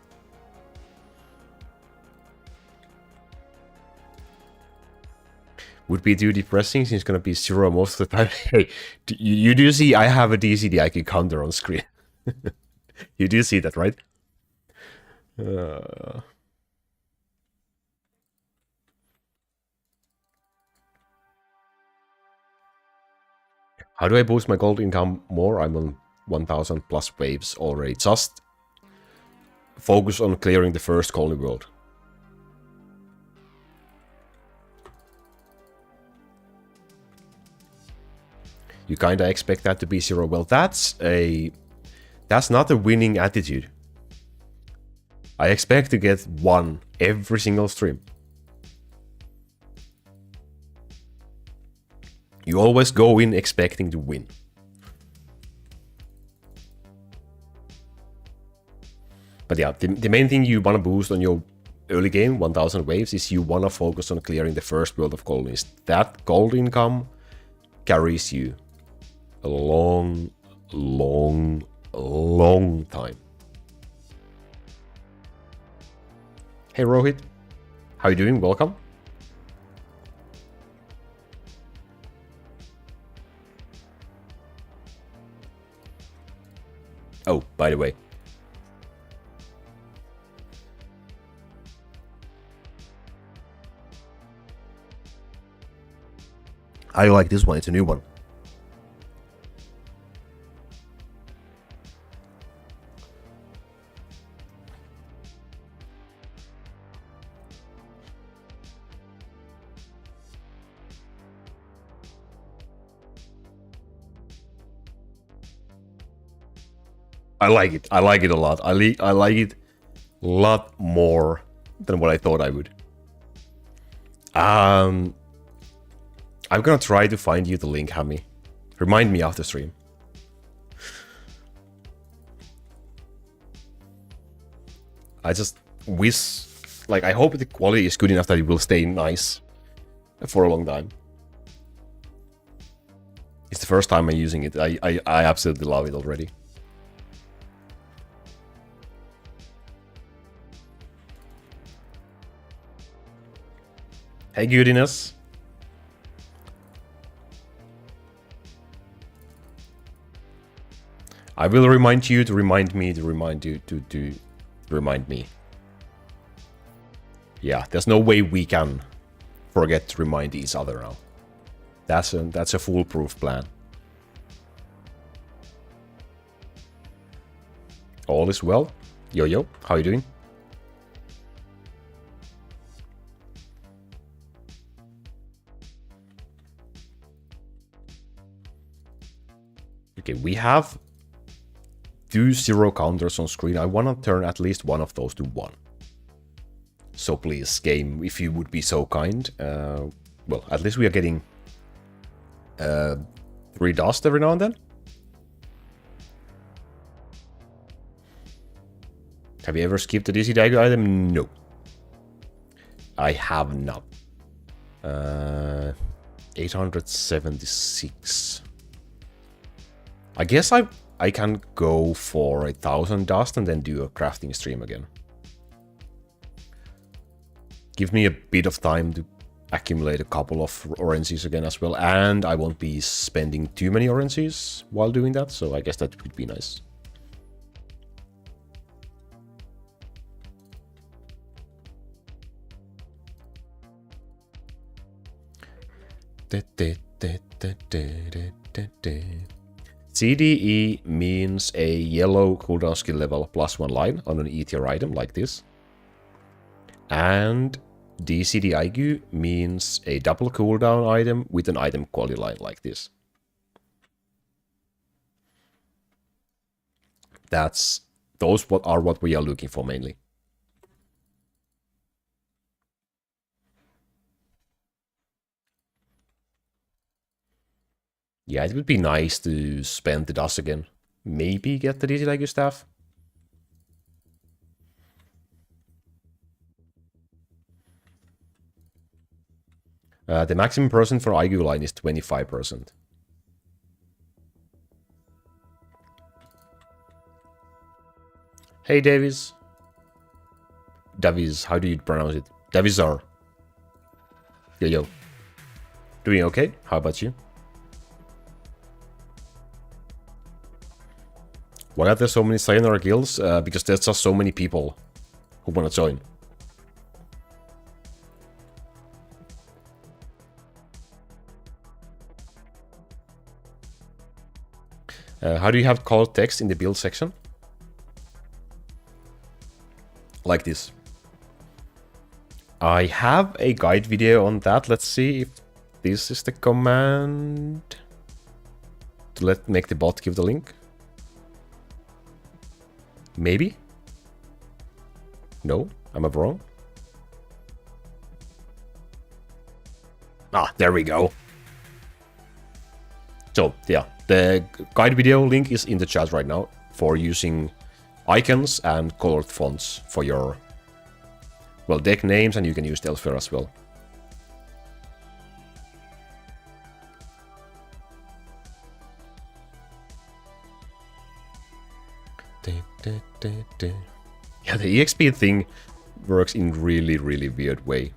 Would be too depressing since it's gonna be 0 most of the time. Hey, you do see I have a DCDIQ counter on screen. You do see that, right? How do I boost my gold income more? I'm on 1000 plus waves already. Just focus on clearing the first colony world. You kinda expect that to be 0. Well, that's not a winning attitude. I expect to get 1 every single stream. You always go in expecting to win. But yeah, the main thing you want to boost on your early game, 1000 waves, is you want to focus on clearing the first world of colonies. That gold income carries you a long, long, long time. Hey Rohit, how you doing? Welcome. Oh, by the way. I like this one, it's a new one. I like it. I like it a lot. I like it a lot more than what I thought I would. I'm gonna try to find you the link, Hammy. Remind me after stream. I just wish, like, I hope the quality is good enough that it will stay nice for a long time. It's the first time I'm using it. I absolutely love it already. Hey, goodiness. I will remind you to remind me to remind you to remind me. Yeah, there's no way we can forget to remind each other now. That's a foolproof plan. All is well. Yo, how you doing? Okay, we have 2 0 counters on screen. I want to turn at least one of those to 1. So please, game, if you would be so kind. Well, at least we are getting 3 dust every now and then. Have you ever skipped the DCDIQ item? No. I have not. 876. I guess I can go for 1000 dust and then do a crafting stream again. Give me a bit of time to accumulate a couple of oranges again as well, and I won't be spending too many oranges while doing that, so I guess that would be nice. CDE means a yellow cooldown skill level +1 line on an E tier item like this. And DCDIQ means a double cooldown item with an item quality line like this. Those are what we are looking for mainly. Yeah, it would be nice to spend the dust again. Maybe get the DCDIQ Staff. The maximum % for IQ line is 25%. Hey, Davies. Davies, how do you pronounce it? Davisar. Yo. Doing okay? How about you? Why are there so many Sayonara guilds? Because there's just so many people who want to join. How do you have colored text in the build section? Like this. I have a guide video on that. Let's see if this is the command. to make the bot give the link? Maybe? No? Am I wrong? Ah, there we go. So, yeah, the guide video link is in the chat right now for using icons and colored fonts for your, well, deck names, and you can use elsewhere as well. Yeah, the EXP thing works in really, really weird way.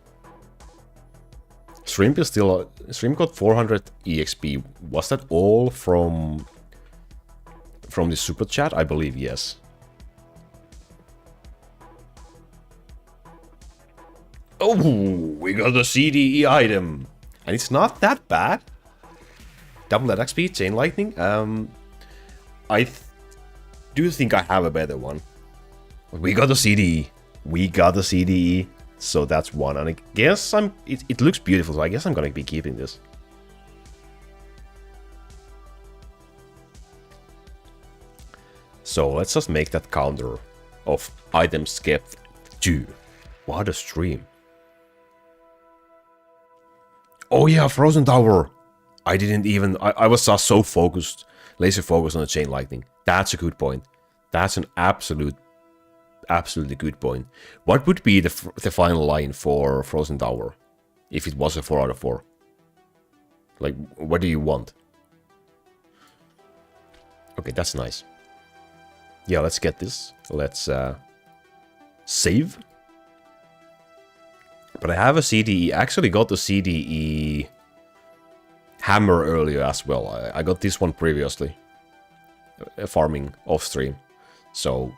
Shrimp is still... Shrimp got 400 EXP. Was that all from the super chat? I believe yes. Oh, we got a CDE item. And it's not that bad. Double attack speed, chain lightning. I do think I have a better one. We got a CDE. We got a CDE. So that's one. And I guess it looks beautiful, so I guess I'm gonna be keeping this. So let's just make that counter of items kept 2. What a stream. Oh yeah, Frozen Tower. I didn't even... I was just so focused, laser focused on the chain lightning. That's a good point. That's an absolutely good point. What would be the final line for Frozen Tower if it was a 4 out of 4? Like, what do you want? Okay, that's nice. Yeah, let's get this. Let's save. But I have a CDE. I actually got the CDE hammer earlier as well. I got this one previously. Farming off stream. So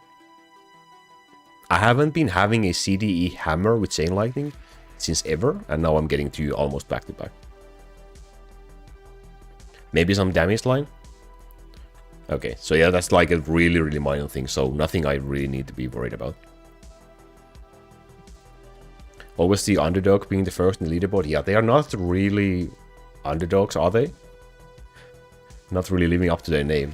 I haven't been having a CDE hammer with chain lightning since ever, and now I'm getting 2 almost back to back. Maybe some damage line? Okay, so yeah, that's like a really, really minor thing, so nothing I really need to be worried about. Always the underdog being the first in the leaderboard. Yeah, they are not really underdogs, are they? Not really living up to their name.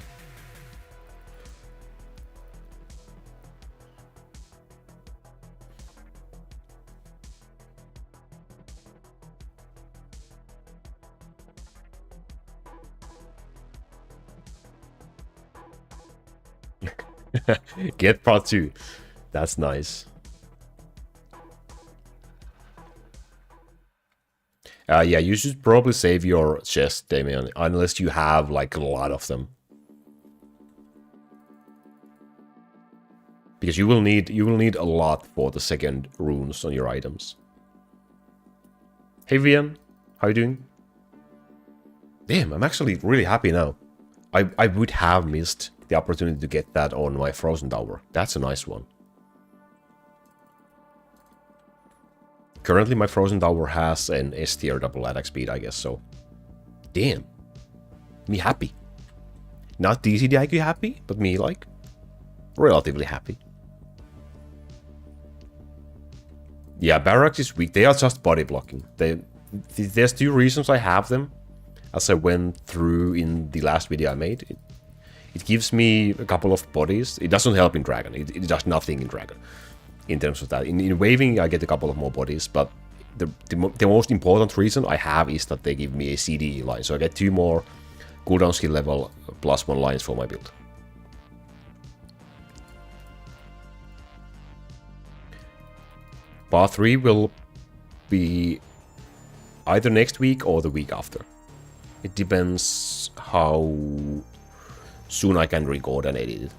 Get part 2. That's nice. Yeah, you should probably save your chest, Damien, unless you have like a lot of them. Because you will need a lot for the second runes on your items. Hey Vian, how you doing? Damn, I'm actually really happy now. I would have missed the opportunity to get that on my Frozen Tower. That's a nice one. Currently my Frozen Tower has an S tier double attack speed, I guess, so... Damn. Me happy. Not DCDIQ happy, but me, like, relatively happy. Yeah, Barracks is weak. They are just body blocking. There's 2 reasons I have them. As I went through in the last video I made. It gives me a couple of bodies. It doesn't help in Dragon. It does nothing in Dragon. In terms of that. In Waving, I get a couple of more bodies. But the most important reason I have is that they give me a CDE line. So I get 2 more cooldown skill level +1 lines for my build. Part 3 will be either next week or the week after. It depends how soon I can record and edit it.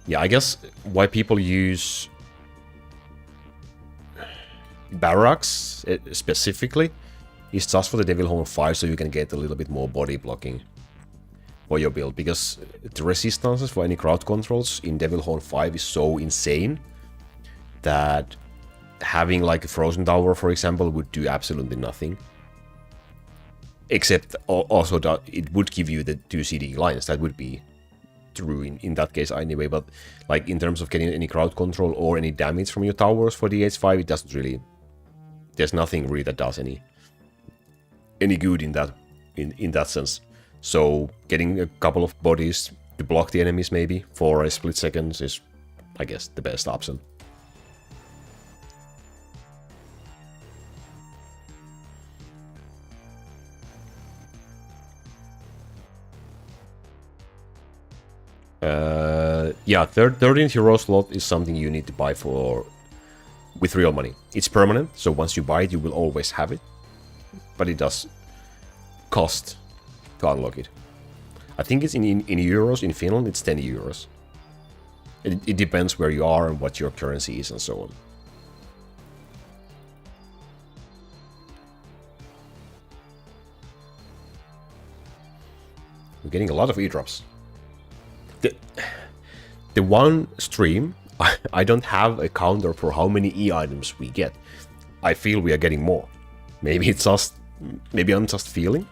Yeah, I guess why people use Barracks specifically is just for the Devil Horn 5, so you can get a little bit more body blocking for your build, because the resistances for any crowd controls in Devil Horn 5 is so insane that having like a Frozen Tower, for example, would do absolutely nothing. Except also that it would give you the 2 CD lines. That would be true in that case anyway, but like in terms of getting any crowd control or any damage from your towers for DH5, it doesn't really... There's nothing really that does any good in that sense. So getting a couple of bodies to block the enemies maybe for a split second is, I guess, the best option. Yeah, 13th hero slot is something you need to buy with real money. It's permanent, so once you buy it, you will always have it. But it does cost to unlock it. I think it's in euros. In Finland, it's 10 euros. It depends where you are and what your currency is and so on. We're getting a lot of e-drops. The one stream, I don't have a counter for how many e-items we get. I feel we are getting more. Maybe I'm just feeling.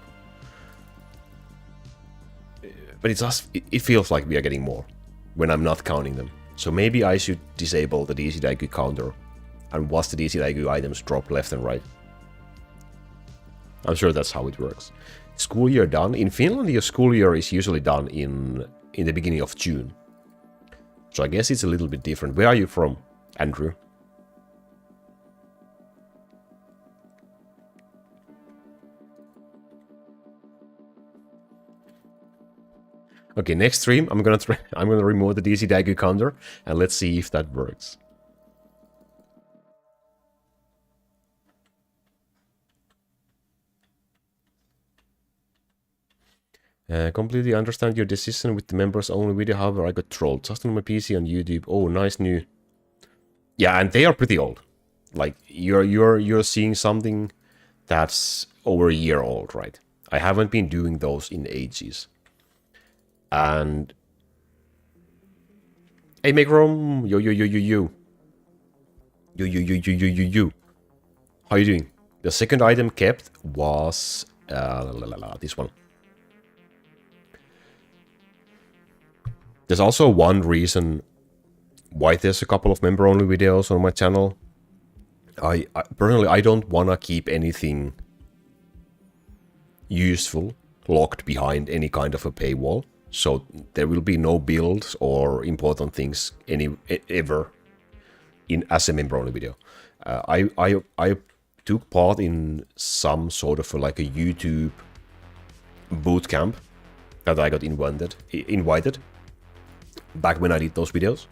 But it feels like we are getting more when I'm not counting them. So maybe I should disable the DCDIQ counter and watch the DCDIQ items drop left and right. I'm sure that's how it works. School year done. In Finland, your school year is usually done in the beginning of June. So I guess it's a little bit different. Where are you from, Andrew? Okay, next stream I'm gonna remove the DCDIQ counter and let's see if that works. Completely understand your decision with the members only video, however I got trolled just on my PC on YouTube. Oh, nice new. Yeah, and they are pretty old. Like you're seeing something that's over a year old, right? I haven't been doing those in ages. And hey, make room. Yo. How you doing? The second item kept was this one. There's also one reason why there's a couple of member-only videos on my channel. I personally don't wanna keep anything useful locked behind any kind of a paywall. So there will be no builds or important things ever as a member-only video. I took part in some sort of like a YouTube bootcamp that I got invited back when I did those videos.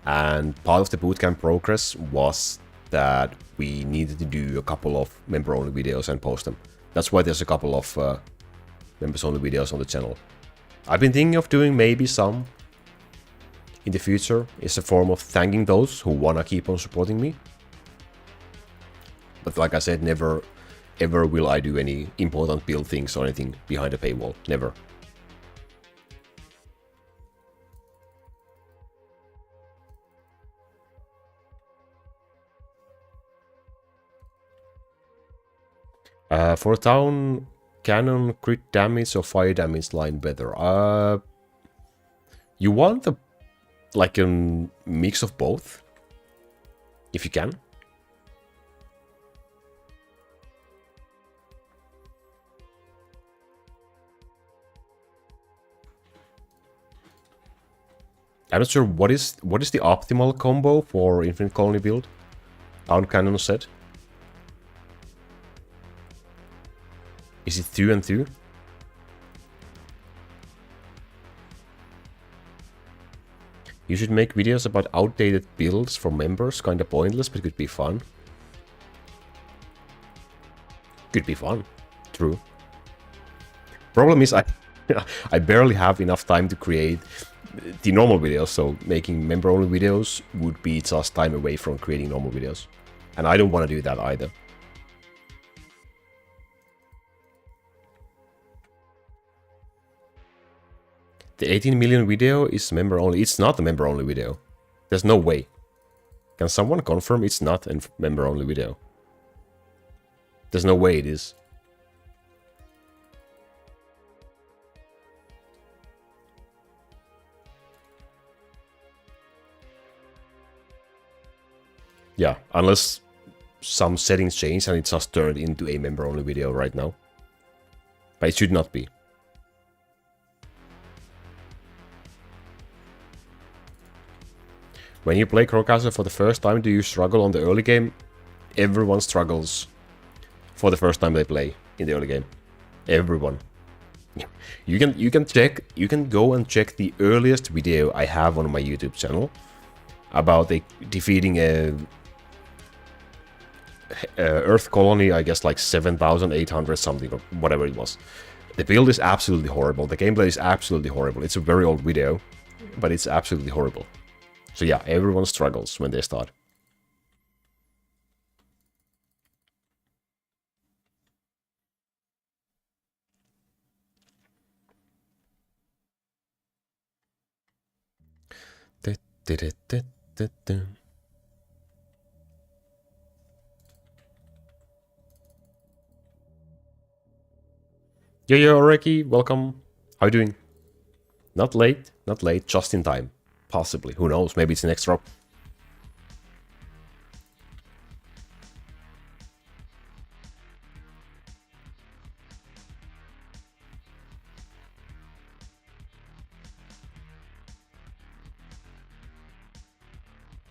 And part of the bootcamp progress was that we needed to do a couple of member-only videos and post them. That's why there's a couple of members-only videos on the channel. I've been thinking of doing maybe some in the future. It's a form of thanking those who wanna keep on supporting me. But like I said, never ever will I do any important build things or anything behind a paywall. Never. For town cannon, crit damage or fire damage line better? You want like a mix of both, if you can. I'm not sure what is the optimal combo for Infinite Colony build. Town cannon set. Is it 2 and 2? You should make videos about outdated builds for members. Kinda pointless, but could be fun. Could be fun. True. Problem is I barely have enough time to create the normal videos, so making member-only videos would be just time away from creating normal videos. And I don't want to do that either. The 18 million video is member-only. It's not a member-only video. There's no way. Can someone confirm it's not a member-only video? There's no way it is. Yeah, unless some settings change and it's just turned into a member-only video right now. But it should not be. When you play Crowcastle for the first time, do you struggle on the early game? Everyone struggles for the first time they play in the early game. Everyone. You can go and check the earliest video I have on my YouTube channel about defeating a Earth colony, I guess like 7,800 something or whatever it was. The build is absolutely horrible. The gameplay is absolutely horrible. It's a very old video, but it's absolutely horrible. So yeah, everyone struggles when they start. Yo, Ricky, welcome. How you doing? Not late, just in time. Possibly, who knows, maybe it's the next drop.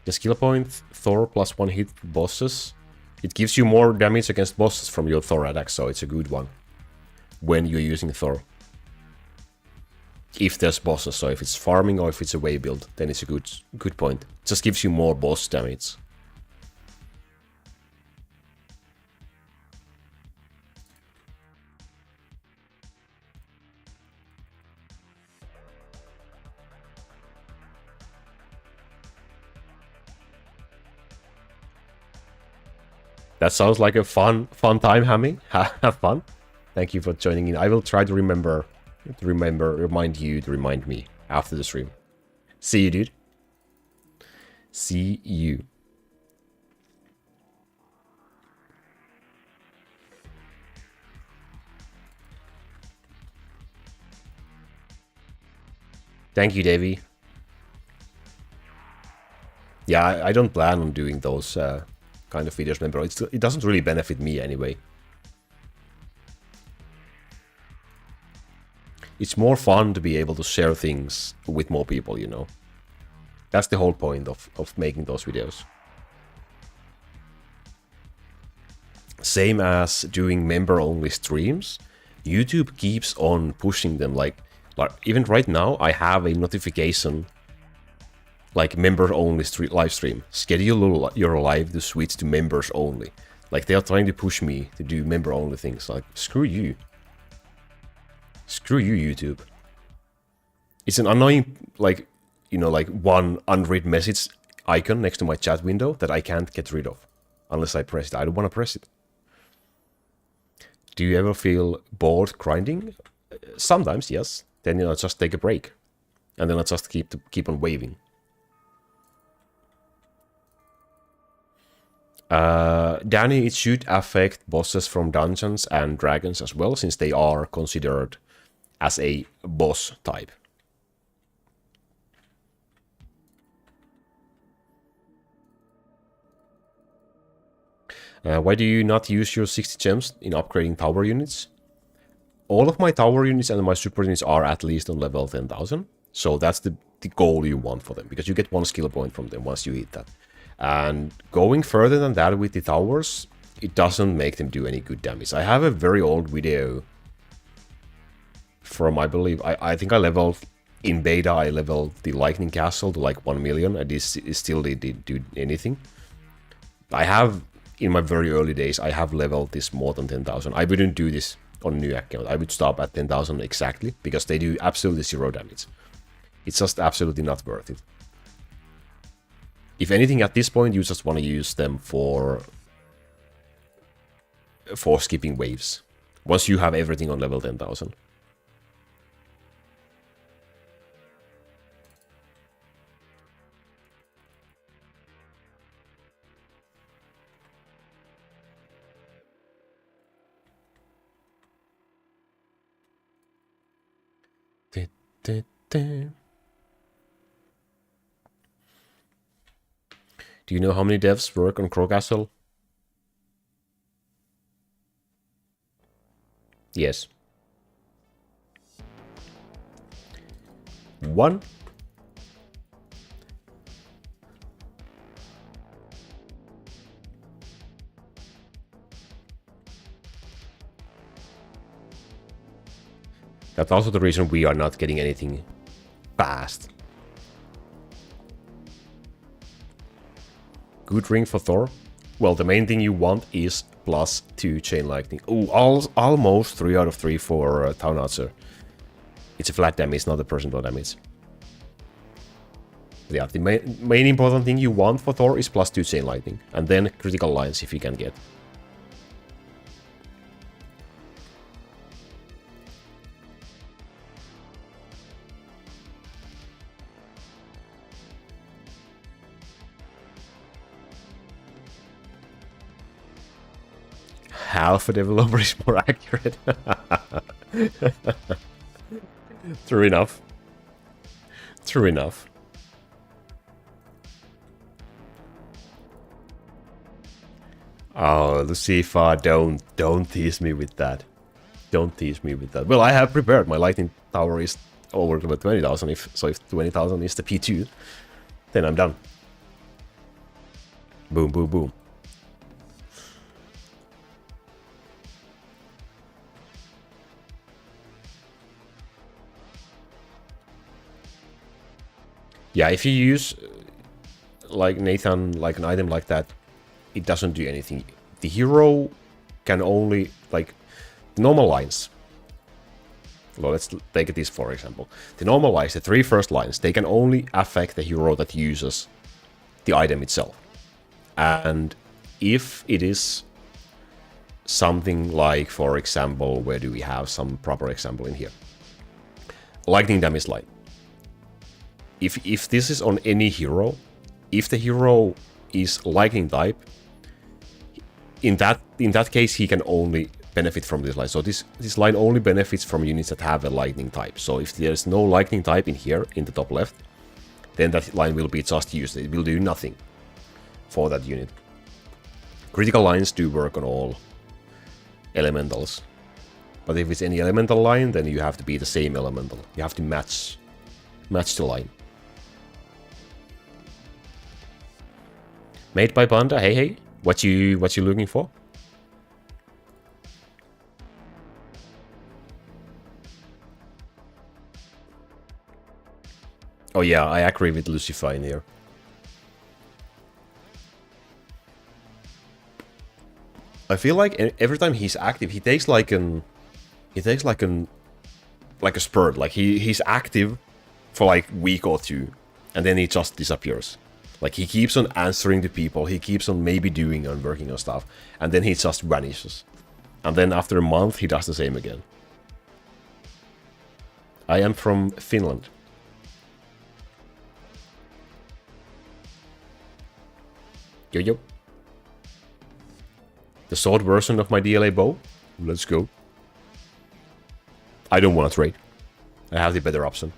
The skill point, Thor plus 1 hit bosses. It gives you more damage against bosses from your Thor attack, so it's a good one when you're using Thor. If there's bosses, so if it's farming or if it's a way build, then it's a good point. It just gives you more boss damage. That sounds like a fun time, Hammy. Have fun. Thank you for joining in. I will try to remind you to remind me after the stream. See you, dude. See you. Thank you, Davey. Yeah, I don't plan on doing those kind of videos, remember. It doesn't really benefit me anyway. It's more fun to be able to share things with more people, you know. That's the whole point of making those videos. Same as doing member-only streams. YouTube keeps on pushing them, like even right now, I have a notification like member-only live stream. Schedule your live to switch to members only. Like they are trying to push me to do member-only things. Like screw you. Screw you, YouTube. It's an annoying, like, you know, like one unread message icon next to my chat window that I can't get rid of unless I press it. I don't want to press it. Do you ever feel bored grinding? Sometimes, yes. Then, you know, just take a break. And then I just keep on waving. Danny, it should affect bosses from Dungeons and Dragons as well, since they are considered as a boss type. Why do you not use your 60 gems in upgrading tower units? All of my tower units and my super units are at least on level 10,000. So that's the goal you want for them, because you get 1 skill point from them once you hit that. And going further than that with the towers, it doesn't make them do any good damage. I have a very old video from, I believe, I think I leveled, in beta, I leveled the Lightning Castle to like 1 million, and it still didn't do anything. I have, in my very early days, I have leveled this more than 10,000. I wouldn't do this on a new account. I would stop at 10,000 exactly, because they do absolutely 0 damage. It's just absolutely not worth it. If anything, at this point, you just want to use them for skipping waves. Once you have everything on level 10,000. Do you know how many devs work on Crowcastle? Yes. 1. That's also the reason we are not getting anything fast. Good ring for Thor. Well, the main thing you want is +2 chain lightning. Oh, almost 3 out of 3 for Town Answer. It's a flat damage, not a percentile damage. Yeah, the main important thing you want for Thor is +2 chain lightning. And then critical lines if you can get. Half a developer is more accurate. True enough. True enough. Oh, Lucifer, don't tease me with that. Don't tease me with that. Well, I have prepared. My lightning tower is over to 20,000. If 20,000 is the P2, then I'm done. Boom, boom, boom. Yeah, if you use like Nathan, like an item like that, it doesn't do anything. The hero can only, like, the normal lines. Well, let's take this for example. The normal lines, the 3 first lines, they can only affect the hero that uses the item itself. And if it is something like, for example, where do we have some proper example in here? Lightning damage line. If this is on any hero, if the hero is lightning type, in that case he can only benefit from this line. So this line only benefits from units that have a lightning type. So if there's no lightning type in here in the top left, then that line will be just used. It will do nothing for that unit. Critical lines do work on all elementals. But if it's any elemental line, then you have to be the same elemental. You have to match the line. Made by Panda, hey, what you looking for? Oh yeah, I agree with Lucifer in here. I feel like every time he's active, he takes like a spurt. Like he's active for like a week or 2, and then he just disappears. Like, he keeps on answering to people, he keeps on maybe doing and working on stuff, and then he just vanishes. And then after a month, he does the same again. I am from Finland. Yo. The sword version of my DLA bow? Let's go. I don't want to trade. I have the better option.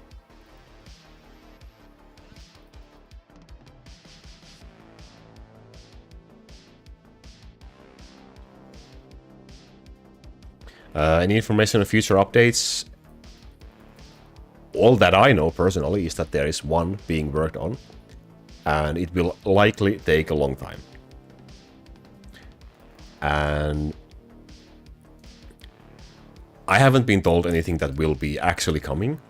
Any information on future updates? All that I know personally is that there is one being worked on, and it will likely take a long time. And I haven't been told anything that will be actually coming.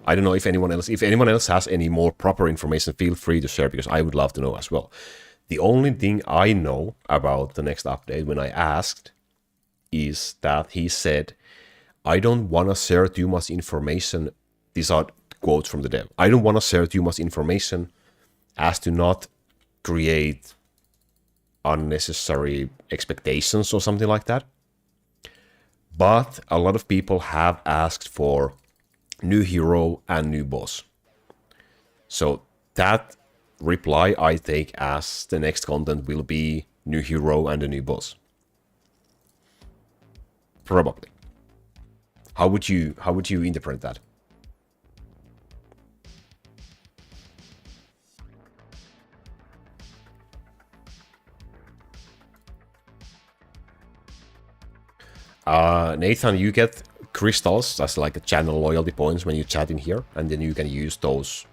I don't know if anyone else has any more proper information, feel free to share, because I would love to know as well. The only thing I know about the next update, when I asked, is that he said, I don't want to share too much information. These are quotes from the dev. I don't want to share too much information as to not create unnecessary expectations or something like that. But a lot of people have asked for new hero and new boss. So that reply I take as the next content will be new hero and a new boss. Probably. How would you interpret that? Nathan, you get crystals, that's like a channel loyalty points when you chat in here, and then you can use those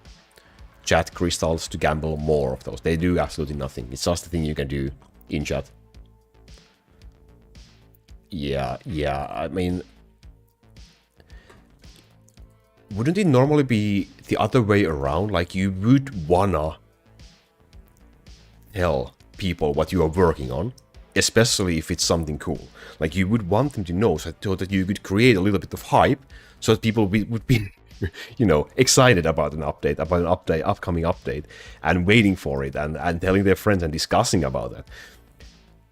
chat crystals to gamble more of those. They do absolutely nothing. It's just a thing you can do in chat. Yeah, I mean, wouldn't it normally be the other way around? Like, you would wanna tell people what you are working on, especially if it's something cool. Like, you would want them to know, so that you could create a little bit of hype, so that people would be, you know, excited about an update, upcoming update, and waiting for it, and telling their friends and discussing about it.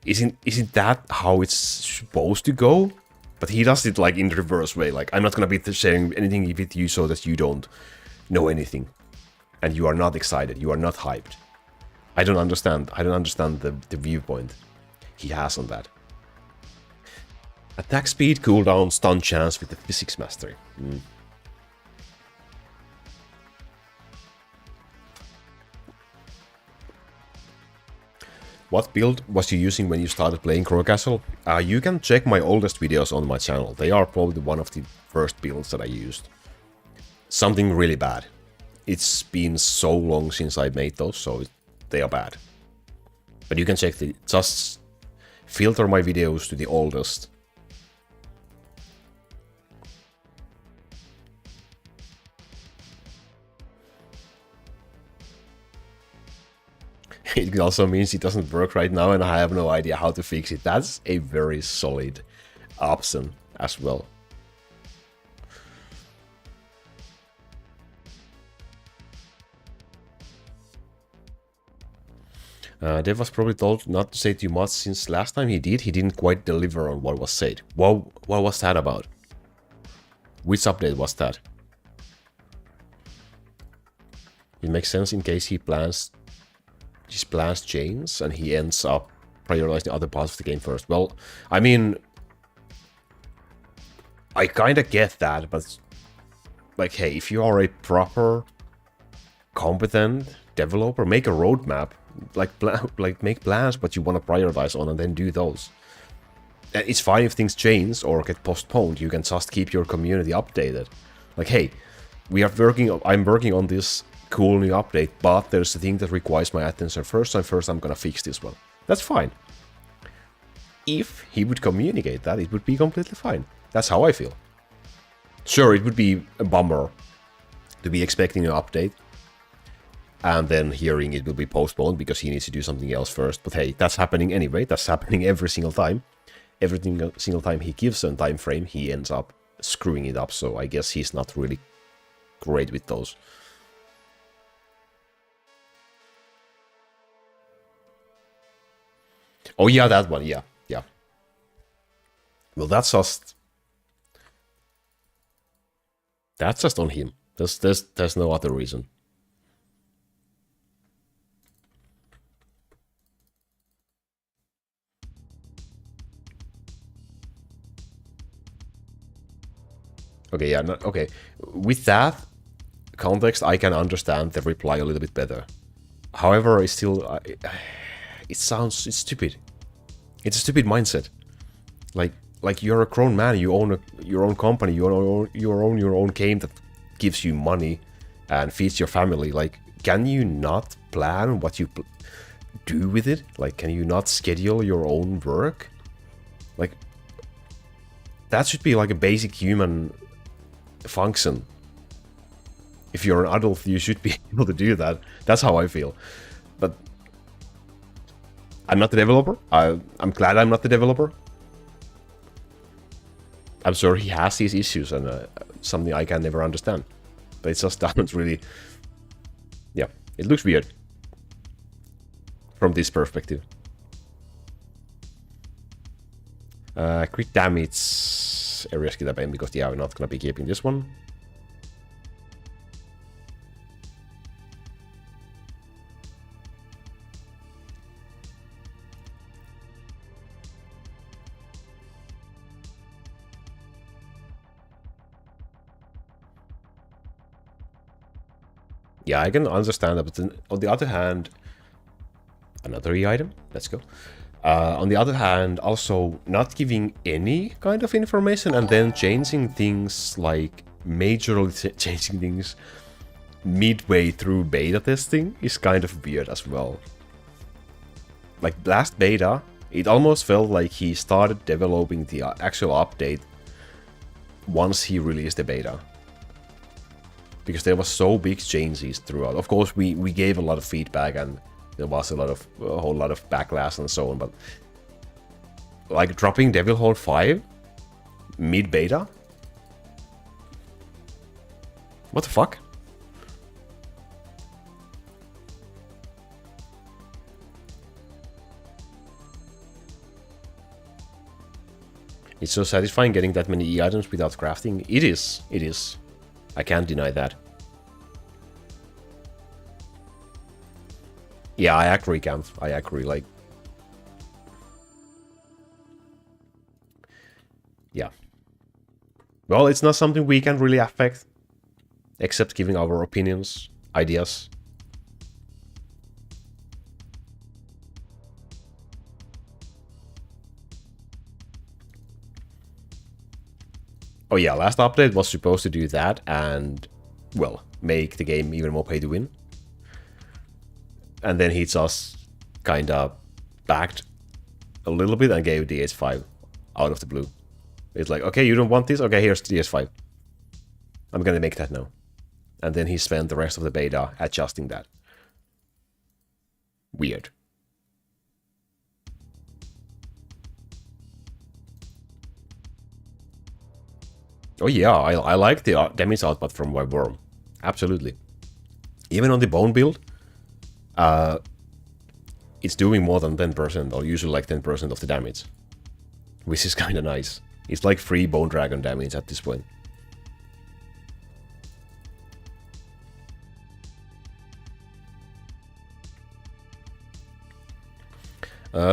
Isn't that how it's supposed to go? But he does it like in the reverse way. Like, I'm not gonna be sharing anything with you so that you don't know anything, and you are not excited, you are not hyped. I don't understand the viewpoint he has on that. Attack speed, cooldown, stun chance with the physics mastery. What build was you using when you started playing Crow Castle? You can check my oldest videos on my channel. They are probably one of the first builds that I used. Something really bad. It's been so long since I made those, so they are bad. But you can check just filter my videos to the oldest. It also means it doesn't work right now and I have no idea how to fix it. That's a very solid option as well. Dev was probably told not to say too much since last time he didn't quite deliver on what was said. What was that about? Which update was that? It makes sense in case his plans change and he ends up prioritizing other parts of the game first. Well, I mean, I kind of get that, but like, hey, if you are a proper, competent developer, make a roadmap. Like make plans what you want to prioritize on and then do those. It's fine if things change or get postponed. You can just keep your community updated. Like, hey, I'm working on this cool new update, but there's a thing that requires my attention first, so first I'm gonna fix this one. That's fine. If he would communicate that, it would be completely fine. That's how I feel. Sure, it would be a bummer to be expecting an update and then hearing it will be postponed because he needs to do something else first. But hey, that's happening anyway. That's happening every single time. Every single time he gives a time frame, he ends up screwing it up. So I guess he's not really great with those. Oh yeah, that one. Yeah. Well, that's just on him. There's no other reason. Okay, yeah, okay. With that context, I can understand the reply a little bit better. However, it's still, it's stupid. It's a stupid mindset. Like you're a grown man, you own your own company, you own your own game that gives you money and feeds your family. Like, can you not plan what you do with it? Like, can you not schedule your own work? Like, that should be like a basic human function. If you're an adult, you should be able to do that. That's how I feel. But I'm not the developer. I'm glad I'm not the developer. I'm sure he has these issues and something I can never understand. But it just doesn't really... Yeah, it looks weird from this perspective. Crit damage area skill up because yeah, we're not gonna be keeping this one. Yeah, I can understand that, but then, on the other hand, another E item. Let's go. On the other hand, also not giving any kind of information and then changing things, like majorly changing things midway through beta testing is kind of weird as well. Like last beta, it almost felt like he started developing the actual update once he released the beta. Because there was so big changes throughout. Of course, we gave a lot of feedback and there was a whole lot of backlash and so on, but like dropping Devil Horn 5 mid-beta? What the fuck? It's so satisfying getting that many E-items without crafting. It is. It is. I can't deny that. Yeah, I agree, Camp. I agree, like... Yeah. Well, it's not something we can really affect. Except giving our opinions, ideas. Oh yeah, last update was supposed to do that and, well, make the game even more pay to win. And then he just kinda backed a little bit and gave DS5 out of the blue. It's like, okay, you don't want this? Okay, here's DS5. I'm gonna make that now. And then he spent the rest of the beta adjusting that. Weird. Oh yeah, I like the damage output from my worm. Absolutely. Even on the bone build, it's doing more than 10%, or usually like 10% of the damage. Which is kinda nice. It's like free bone dragon damage at this point.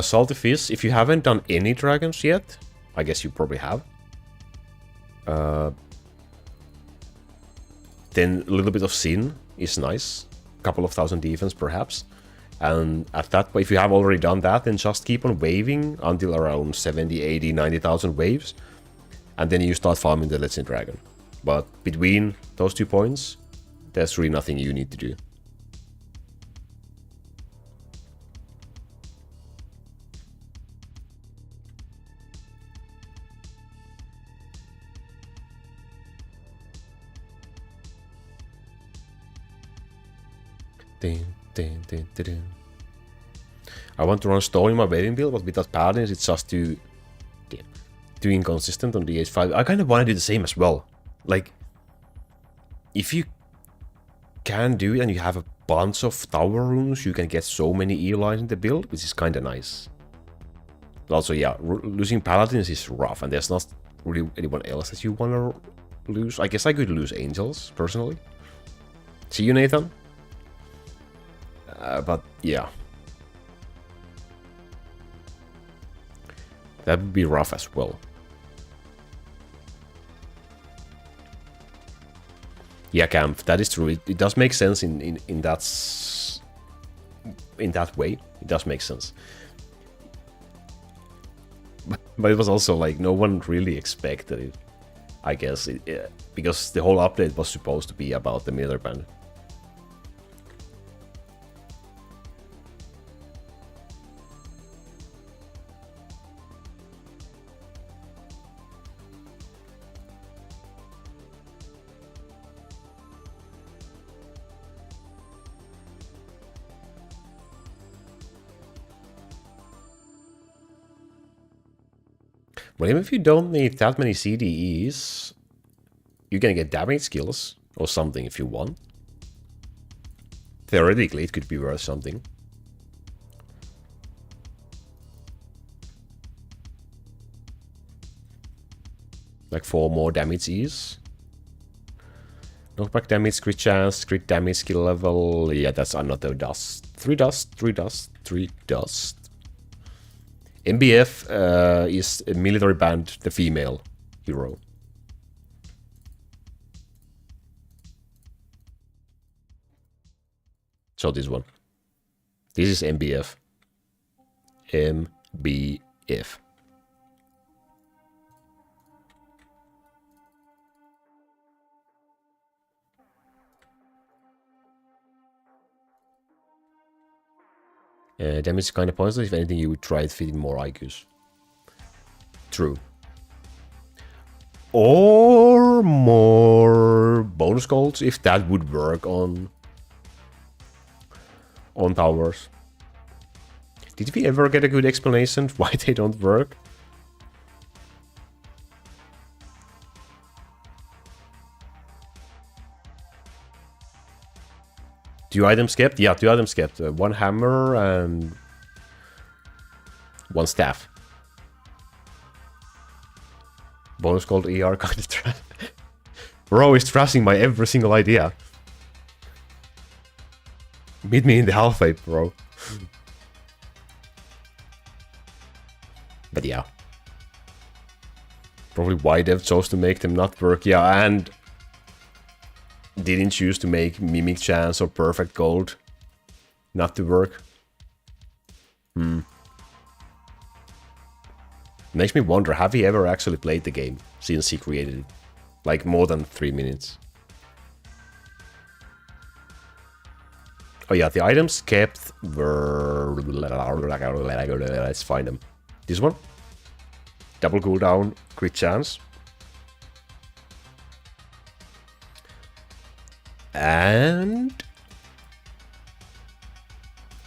Salty fish, if you haven't done any dragons yet, I guess you probably have. Then a little bit of sin is nice. A couple of thousand defense perhaps. And at that point, if you have already done that, then just keep on waving until around 70, 80, 90,000 waves. And then you start farming the Legend Dragon. But between those 2 points, there's really nothing you need to do. I want to run Stone in my waving build, but without Paladins, it's just too inconsistent on DH5. I kind of want to do the same as well. Like, if you can do it and you have a bunch of tower runes, you can get so many E-lines in the build, which is kind of nice. But also, yeah, losing Paladins is rough, and there's not really anyone else that you want to lose. I guess I could lose Angels, personally. See you, Nathan. But yeah, that would be rough as well. Yeah, Camp, that is true. It does make sense in that way. It does make sense. But it was also like no one really expected it. I guess because the whole update was supposed to be about the Miller Band. Well, even if you don't need that many CDEs, you're gonna get damage skills or something if you want. Theoretically, it could be worth something. Like 4 more damage E's. Knockback damage, crit chance, crit damage, skill level. Yeah, that's another dust. 3 dust, 3 dust, 3 dust. MBF is a military band, the female hero. So this one. This is MBF. MBF. be if. Damage is kind of pointless. If anything, you would try it fitting more IQs. True. Or more bonus golds, if that would work on towers. Did we ever get a good explanation why they don't work? Two items kept? Yeah, 2 items kept. 1 hammer and 1 staff. Bonus called ER kind of trash. Bro is trashing my every single idea. Meet me in the halfway, bro. But yeah. Probably why they've chose to make them not work. Yeah, and didn't choose to make Mimic Chance or Perfect Gold not to work. Makes me wonder, have he ever actually played the game since he created it? Like more than 3 minutes. Oh yeah, the items kept were... Let's find them. This one. Double cooldown, crit chance. And...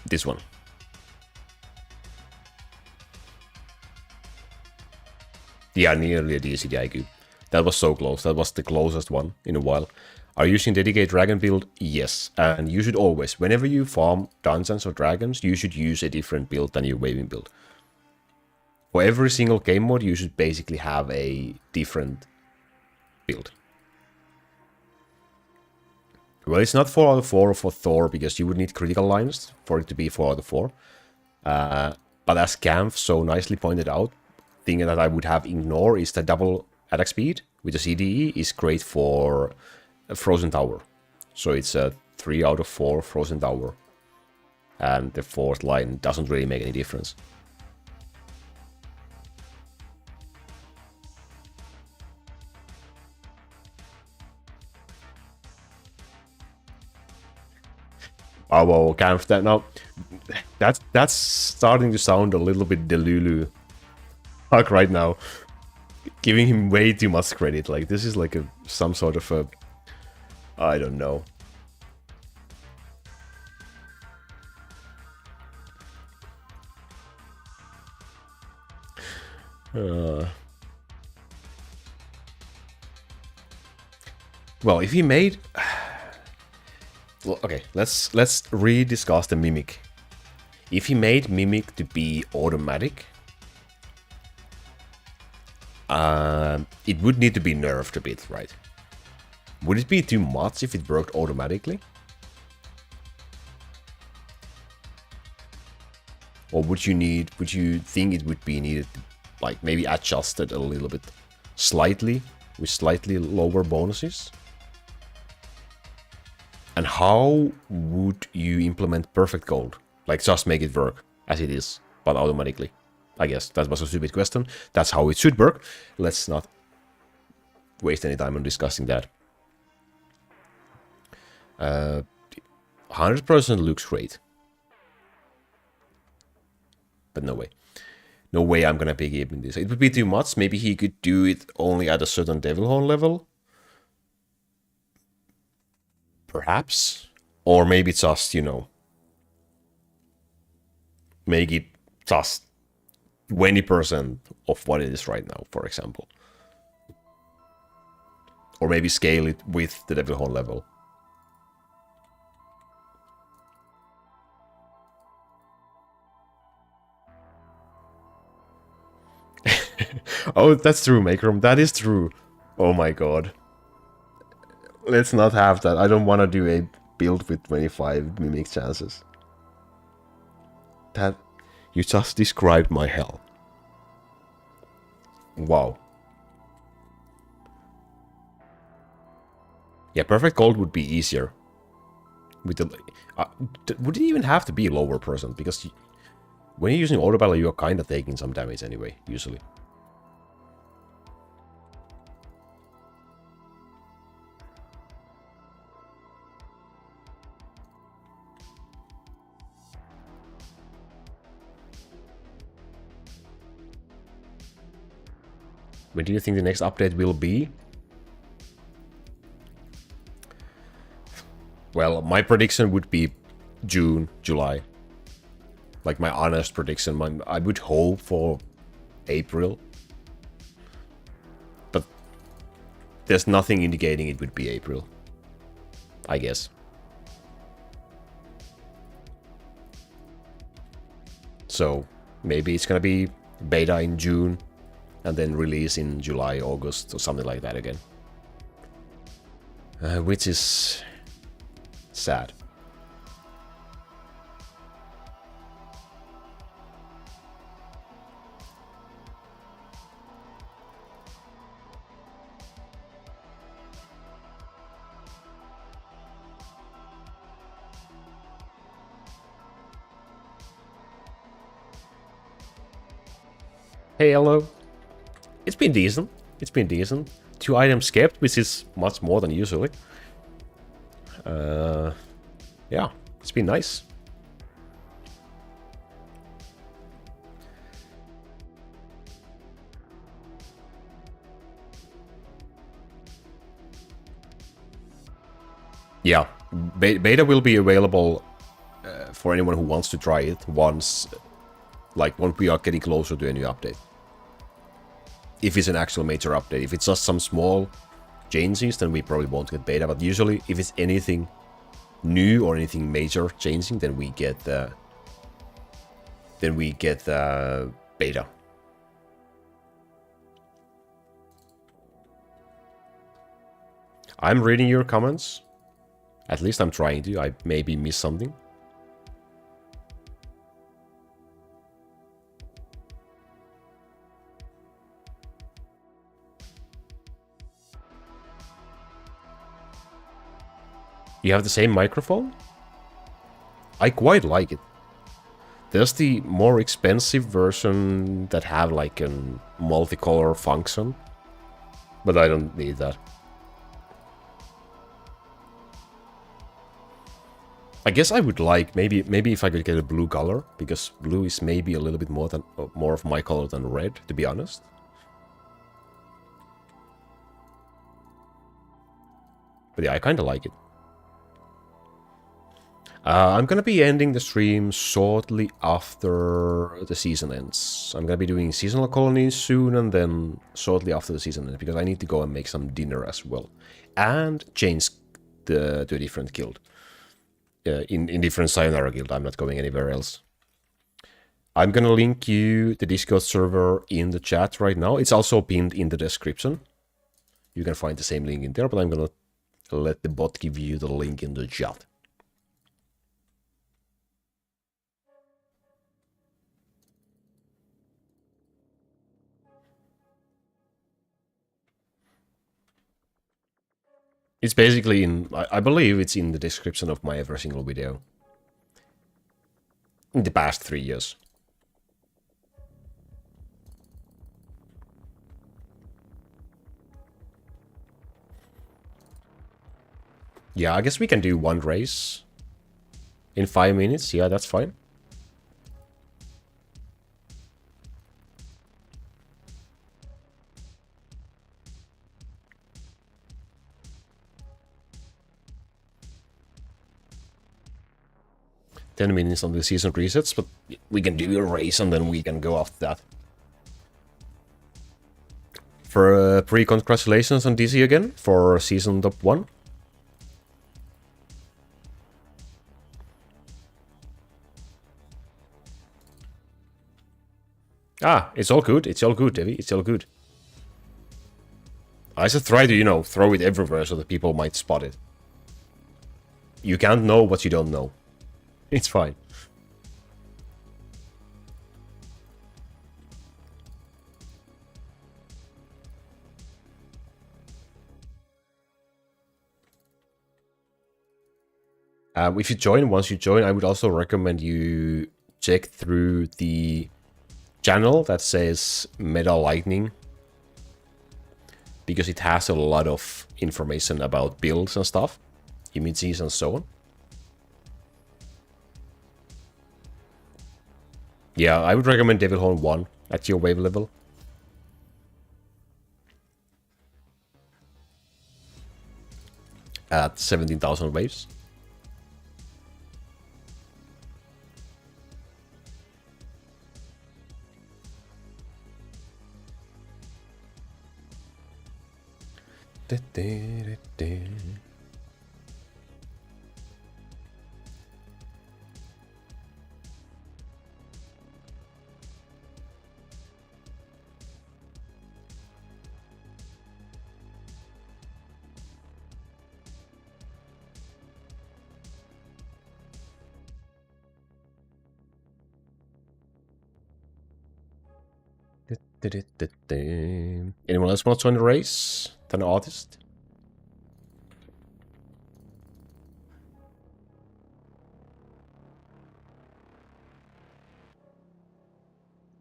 this one. Yeah, nearly a DCDIQ. That was so close. That was the closest one in a while. Are you using dedicated dragon build? Yes. And you should always, whenever you farm dungeons or dragons, you should use a different build than your waving build. For every single game mode, you should basically have a different build. Well, it's not 4 out of 4 for Thor, because you would need critical lines for it to be 4 out of 4. But as Camp so nicely pointed out, thing that I would have ignore is the double attack speed with the CDE is great for a Frozen Tower. So it's a 3 out of 4 Frozen Tower. And the 4th line doesn't really make any difference. Oh, well, Camp, that now that's starting to sound a little bit Delulu right now, giving him way too much credit. Like, this is like some sort of a, I don't know. Well, if he made, well, okay, let's rediscuss the Mimic. If he made Mimic to be automatic, it would need to be nerfed a bit, right? Would it be too much if it worked automatically? Or would you think it would be needed to, like, maybe adjusted a little bit, slightly, with slightly lower bonuses? And how would you implement Perfect Gold? Like, just make it work as it is, but automatically. I guess that was a stupid question. That's how it should work. Let's not waste any time on discussing that. 100% looks great. But no way. No way I'm gonna pick him in this. It would be too much. Maybe he could do it only at a certain Devil Horn level. Perhaps. Or maybe just, you know, make it just 20% of what it is right now, for example. Or maybe scale it with the Devil Horn level. Oh, that's true, Makerum. That is true. Oh my god. Let's not have that. I don't want to do a build with 25 Mimic chances. That... you just described my hell. Wow. Yeah, Perfect Gold would be easier. With the... would it even have to be lower percent? Because When you're using auto battle, you're kind of taking some damage anyway, usually. When do you think the next update will be? Well, my prediction would be June, July. Like my honest prediction. I would hope for April. But there's nothing indicating it would be April, I guess. So maybe it's gonna be beta in June and then release in July, August or something like that again. Which is sad. Hey, hello. It's been decent. It's been decent. 2 items kept, which is much more than usually. Yeah, it's been nice. Yeah, beta will be available for anyone who wants to try it once we are getting closer to a new update. If it's an actual major update. If it's just some small changes, then we probably won't get beta. But usually, if it's anything new or anything major changing, then we get beta. I'm reading your comments. At least I'm trying to. I maybe missed something. You have the same microphone? I quite like it. There's the more expensive version that have like a multicolor function, but I don't need that. I guess I would like maybe if I could get a blue color, because blue is maybe a little bit more of my color than red, to be honest. But yeah, I kind of like it. I'm gonna be ending the stream shortly after the season ends. I'm gonna be doing seasonal colonies soon, and then shortly after the season ends, because I need to go and make some dinner as well. And change to a different guild. In different Sayonara guild, I'm not going anywhere else. I'm gonna link you the Discord server in the chat right now. It's also pinned in the description. You can find the same link in there, but I'm gonna let the bot give you the link in the chat. It's basically in, I believe it's in the description of my every single video. In the past 3 years. Yeah, I guess we can do one race. In 5 minutes, yeah, that's fine. Ten minutes on the season resets, but we can do a race and then we can go after that. For pre-congratulations on DC again for season top 1. Ah, it's all good. It's all good, Devi. It's all good. I just try to, you know, throw it everywhere so that people might spot it. You can't know what you don't know. It's fine. If you join, once you join, I would also recommend you check through the channel that says Meta Lightning, because it has a lot of information about builds and stuff, images and so on. Yeah, I would recommend Devil Horn 1 at your wave level. At 17,000 waves. Anyone else want to join the race? An artist?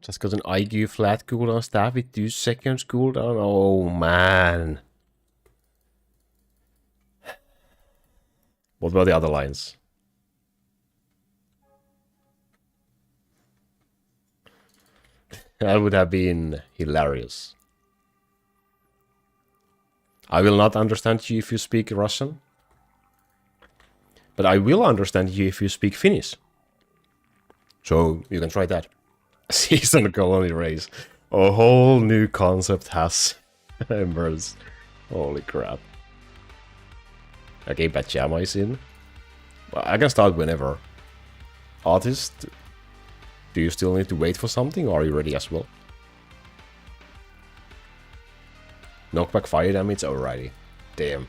Just got an IQ flat cooldown staff with 2 seconds cooldown. Oh man. What about the other lines? That would have been hilarious. I will not understand you if you speak Russian. But I will understand you if you speak Finnish. So you can try that. Season colony race. A whole new concept has emerged. Holy crap. Okay, Pajama is in. Well, I can start whenever. Artist, do you still need to wait for something, or are you ready as well? Knockback fire damage, alrighty. Damn.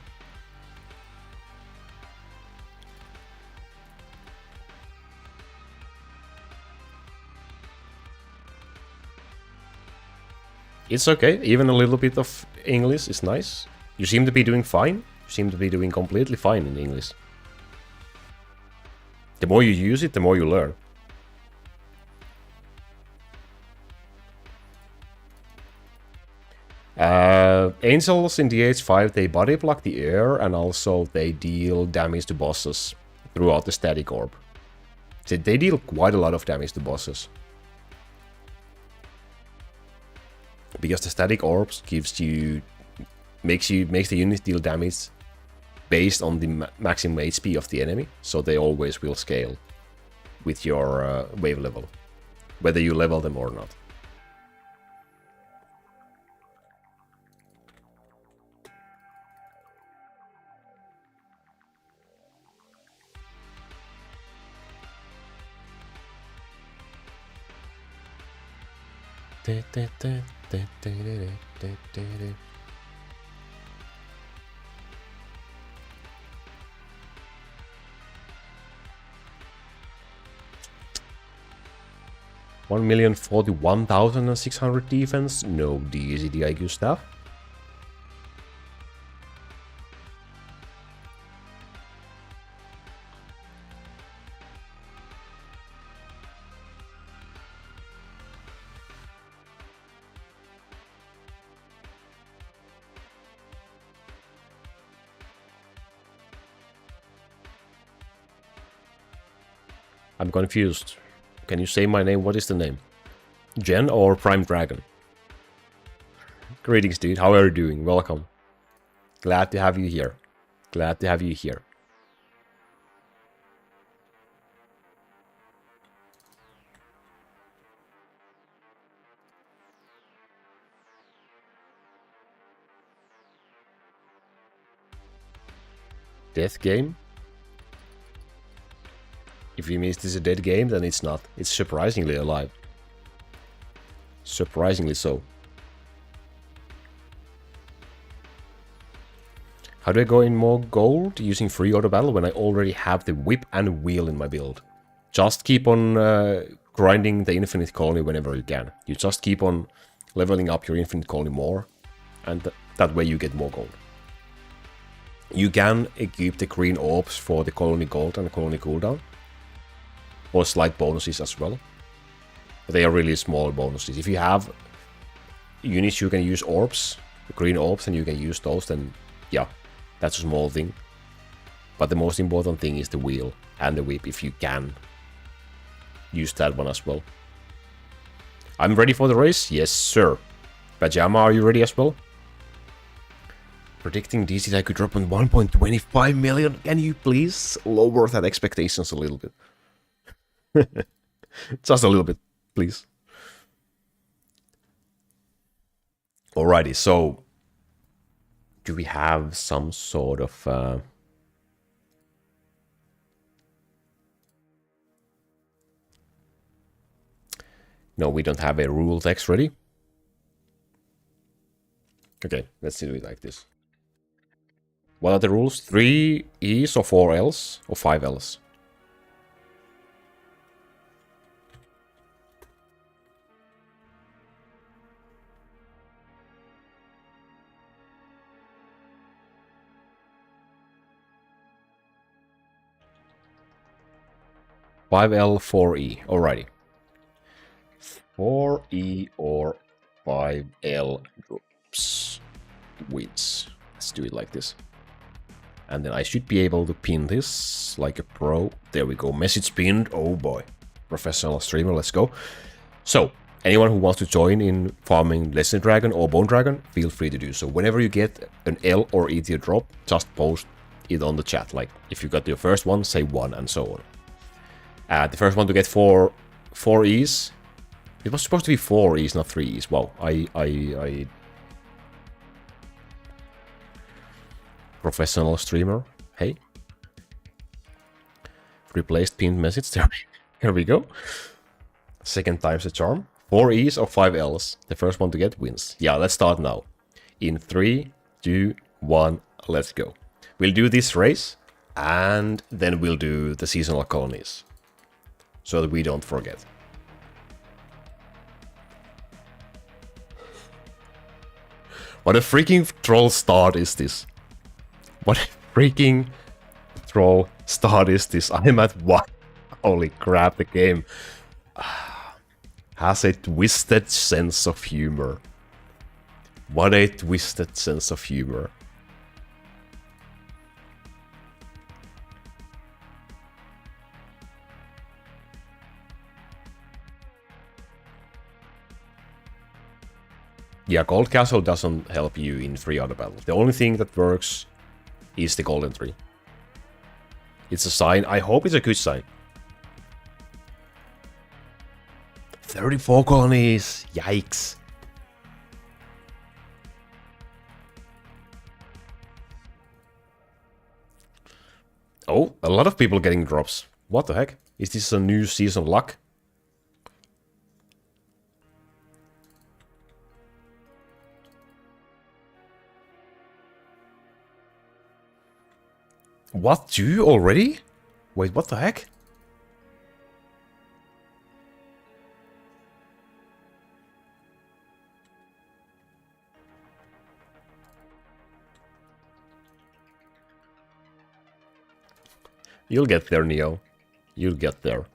It's okay, even a little bit of English is nice. You seem to be doing fine. You seem to be doing completely fine in English. The more you use it, the more you learn. Angels in DH5, they body block the air, and also they deal damage to bosses throughout the static orb. So they deal quite a lot of damage to bosses. Because the static orbs makes the unit deal damage based on the maximum HP of the enemy, so they always will scale with your wave level, whether you level them or not. $1,041,600 defense, no DCDIQ staff. I'm confused. Can you say my name? What is the name? Jen or Prime Dragon? Greetings, dude. How are you doing? Welcome. Glad to have you here. Glad to have you here. Death game? If you mean this is a dead game, then it's not. It's surprisingly alive. Surprisingly so. How do I go in more gold using free auto battle when I already have the whip and wheel in my build? Just keep on grinding the infinite colony whenever you can. You just keep on leveling up your infinite colony more, and that way you get more gold. You can equip the green orbs for the colony gold and colony cooldown. or slight bonuses as well. But they are really small bonuses. If you have units you can use orbs, green orbs, and you can use those, then yeah, that's a small thing. But the most important thing is the wheel and the whip, if you can use that one as well. I'm ready for the race? Yes, sir. Pajama, are you ready as well? Predicting DCDIQ could drop on 1.25 million. Can you please lower that expectations a little bit? Just a little bit, please. Alrighty, so do we have some sort of no, we don't have a rule text ready. Okay, let's do it like this. What are the rules? 3 E's or 4 L's or 5 L's? Five L, 4E. Alrighty. 4E or 5L drops wins. Let's do it like this. And then I should be able to pin this like a pro. There we go. Message pinned. Oh boy. Professional streamer. Let's go. So, anyone who wants to join in farming Lesson Dragon or Bone Dragon, feel free to do so. Whenever you get an L or E tier drop, just post it on the chat. Like, if you got your first one, say 1 and so on. The first one to get 4 E's. It was supposed to be 4 E's, not 3 E's. Wow, I professional streamer. Hey. Replaced pinned message. There we go. Second time's the charm. 4 E's or 5 L's. The first one to get wins. Yeah, let's start now. In 3, 2, 1, let's go. We'll do this race, and then we'll do the seasonal colonies. So that we don't forget. What a freaking troll start is this? What a freaking troll start is this? I'm at 1. Holy crap, the game has a twisted sense of humor. What a twisted sense of humor. Yeah, Gold Castle doesn't help you in 3 other battles. The only thing that works is the Golden Tree. It's a sign. I hope it's a good sign. 34 colonies! Yikes. Oh, a lot of people getting drops. What the heck? Is this a new season luck? What, 2 already? Wait, what the heck? You'll get there, Neo. You'll get there.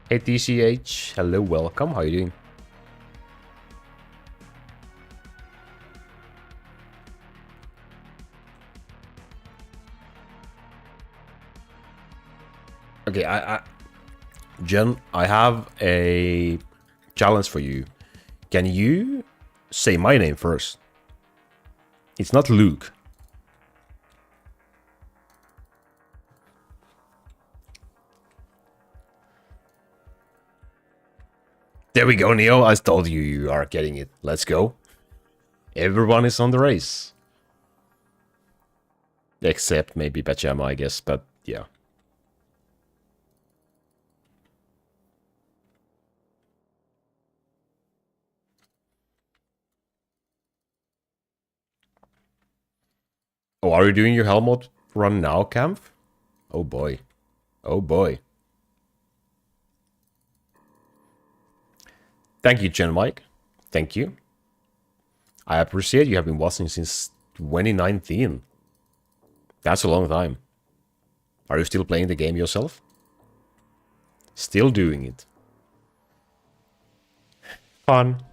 Hey TCH, hello, welcome, how are you doing? Okay, Jen, I have a challenge for you. Can you say my name first? It's not Luke. There we go, Neo. I told you you are getting it. Let's go. Everyone is on the race. Except maybe Pajama, I guess, but yeah. Oh, are you doing your Helmut run now, Camp? Oh boy. Oh boy. Thank you, Gen Mike. Thank you. I appreciate you have been watching since 2019. That's a long time. Are you still playing the game yourself? Still doing it. Fun.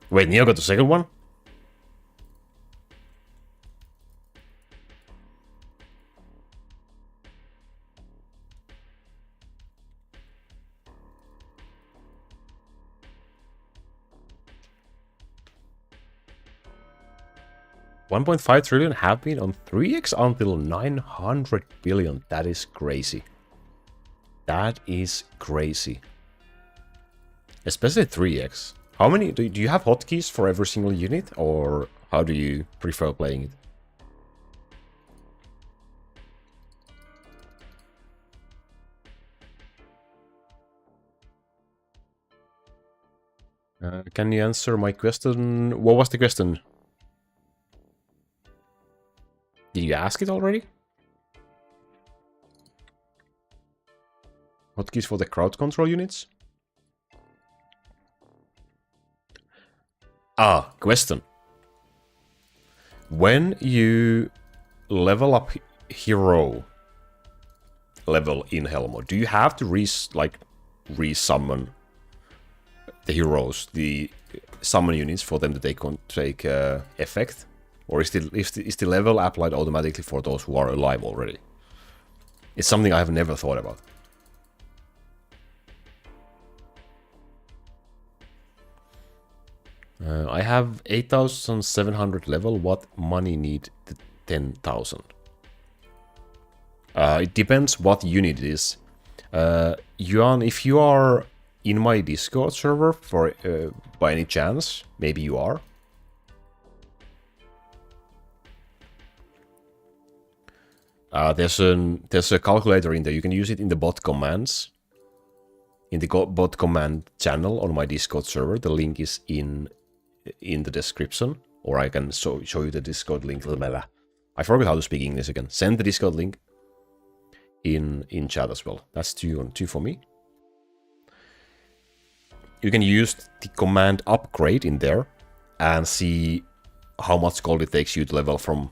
Wait, Neo got the second one? $1.5 trillion have been on 3x until 900 billion. That is crazy. That is crazy. Especially 3x. How many do you have hotkeys for every single unit, or how do you prefer playing it? Can you answer my question? What was the question? Did you ask it already? Hotkeys for the crowd control units? Ah, question. When you level up hero level in Helmo, do you have to resummon the heroes, the summon units, for them to take effect? Or is the level applied automatically for those who are alive already? It's something I have never thought about. I have 8,700 level. What money need the 10,000? It depends what unit it is. Yuan, if you are in my Discord server for by any chance, maybe you are. There's a calculator in there. You can use it in the bot commands. In the bot command channel on my Discord server. The link is in the description, or I can show you the Discord link. I forgot how to speak English again. Send the Discord link in chat as well. That's 2 on 2 for me. You can use the command upgrade in there and see how much gold it takes you to level from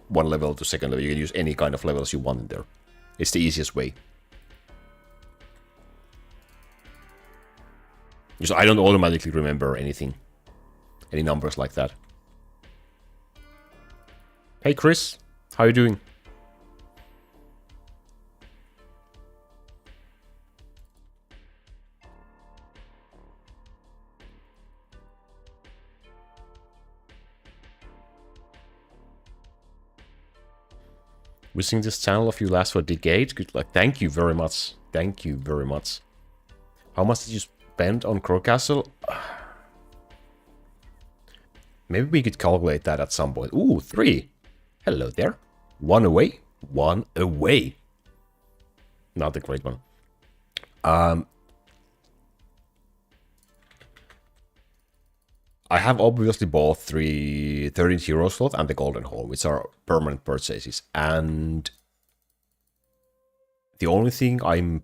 one level to second level. You can use any kind of levels you want in there. It's the easiest way. So I don't automatically remember anything. Any numbers like that. Hey Chris, how you doing? Wishing this channel of you last for a decade. Good luck. Thank you very much. Thank you very much. How much did you spend on Crow Castle? Maybe we could calculate that at some point. Ooh, 3. Hello there. 1 away. 1 away. Not a great one. I have obviously bought 13 hero slot and the golden hole, which are permanent purchases. And the only thing I'm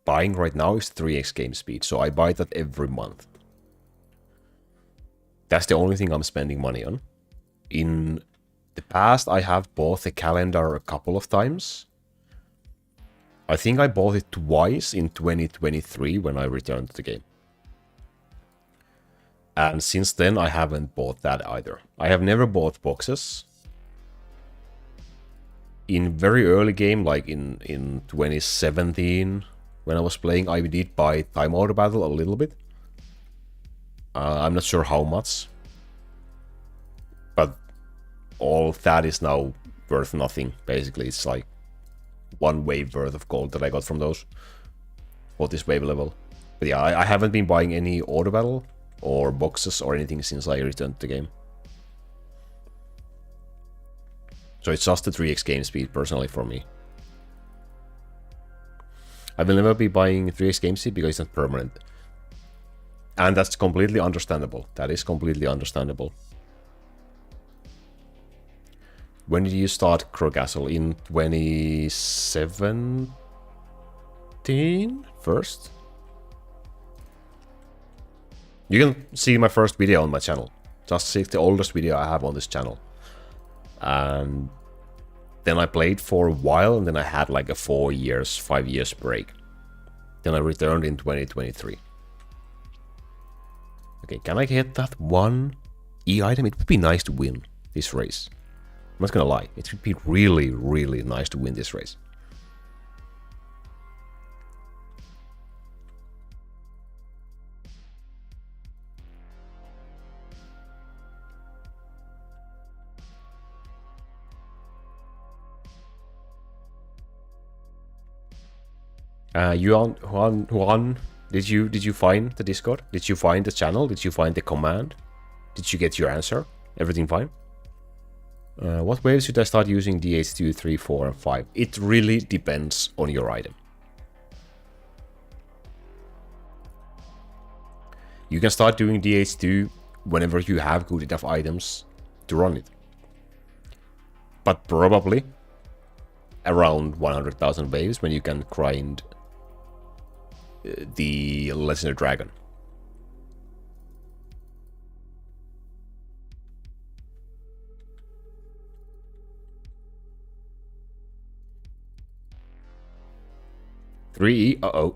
buying right now is 3x game speed. So I buy that every month. That's the only thing I'm spending money on. In the past, I have bought the calendar a couple of times. I think I bought it twice in 2023 when I returned to the game. And since then, I haven't bought that either. I have never bought boxes. In very early game, like in 2017, when I was playing, I did buy Time Auto Battle a little bit. I'm not sure how much. But all that is now worth nothing. Basically, it's like 1 wave worth of gold that I got from those. For this wave level. But yeah, I haven't been buying any Auto Battle or boxes or anything since I returned to the game. So it's just the 3x game speed personally for me. I will never be buying 3x game speed because it's not permanent. And that's completely understandable. That is completely understandable. When did you start Crowcastle? In 2017? First? You can see my first video on my channel. Just see the oldest video I have on this channel. And then I played for a while, and then I had like a 5 years break. Then I returned in 2023. Okay, can I get that one E item? It would be nice to win this race. I'm not gonna lie, it would be really, really nice to win this race. Juan, did you find the Discord? Did you find the channel? Did you find the command? Did you get your answer? Everything fine? What waves should I start using DH2, 3, 4, and 5? It really depends on your item. You can start doing DH2 whenever you have good enough items to run it. But probably around 100,000 waves when you can grind the Legendary Dragon. Uh-oh.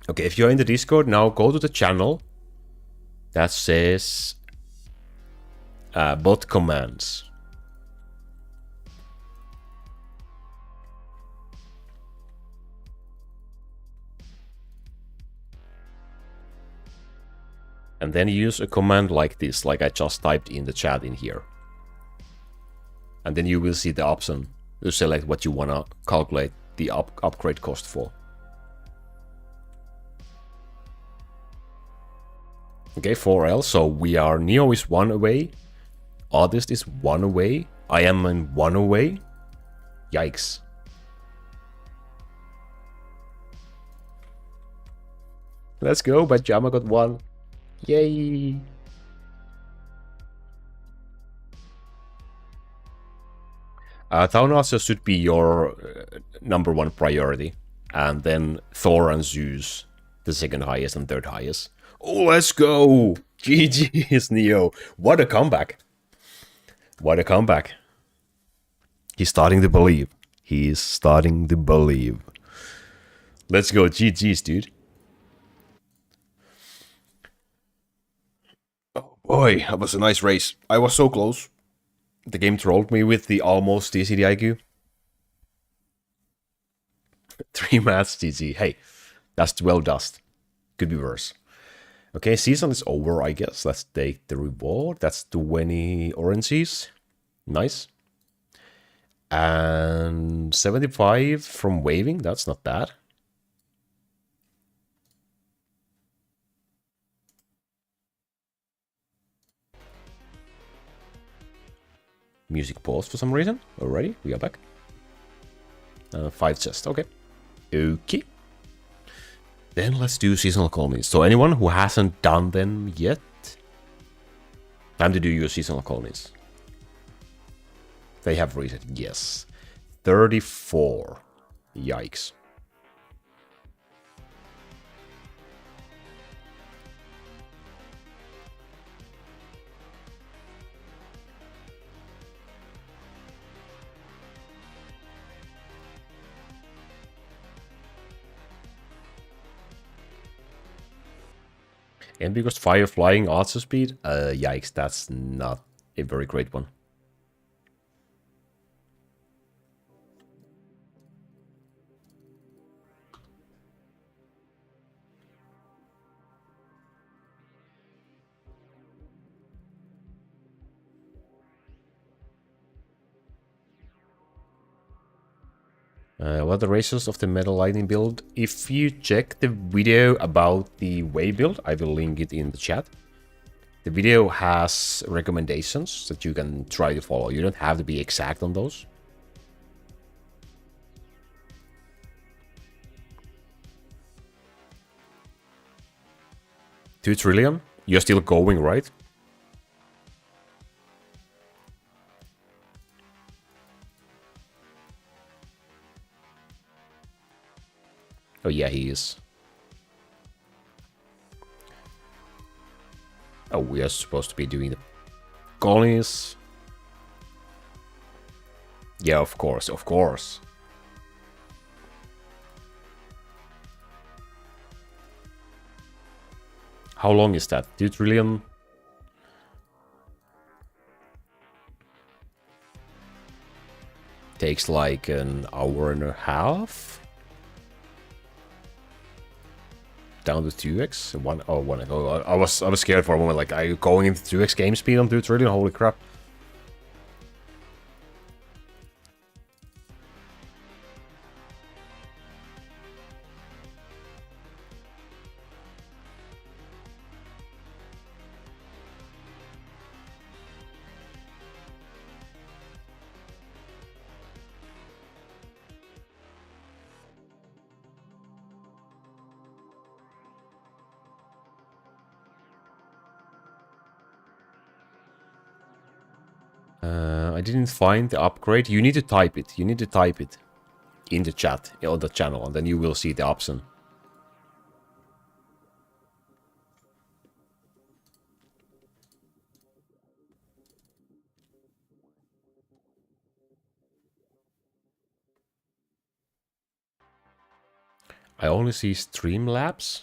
Okay, if you're in the Discord now, go to the channel that says bot commands. And then use a command like this, like I just typed in the chat in here. And then you will see the option to select what you want to calculate the upgrade cost for. Okay, 4L, so we are... Neo is 1 away. Artist is 1 away. I am in 1 away. Yikes. Let's go, Pajama got 1. Yay! Thaunasa should be your number 1 priority. And then Thor and Zeus, the second highest and third highest. Oh, let's go! GG's, Neo. What a comeback. What a comeback. He's starting to believe. He's starting to believe. Let's go, GG's, dude. Oh boy, that was a nice race. I was so close. The game trolled me with the almost DCDIQ. 3 mats, GG. Hey, that's 12 dust. Could be worse. Okay, season is over, I guess. Let's take the reward. That's 20 oranges. Nice. And 75 from waving. That's not bad. Music paused for some reason. Alrighty, we are back. 5 chests, okay. Okay. Then let's do seasonal colonies. So anyone who hasn't done them yet, time to do your seasonal colonies. They have reset, yes. 34. Yikes. And because fire flying archer speed, yikes, that's not a very great one. What are the ratios of the metal lightning build? If you check the video about the wave build, I will link it in the chat. The video has recommendations that you can try to follow. You don't have to be exact on those. $2 trillion? You're still going, right? Yeah, he is. Oh, we are supposed to be doing the colonies. Yeah, of course, of course. How long is that? 2 trillion? Takes like an hour and a half? Down to 2x? I was scared for a moment, like, are you going into 2x game speed on 2 trillion? Holy crap. I didn't find the upgrade. You need to type it. You need to type it in the chat, on the channel, and then you will see the option. I only see Streamlabs.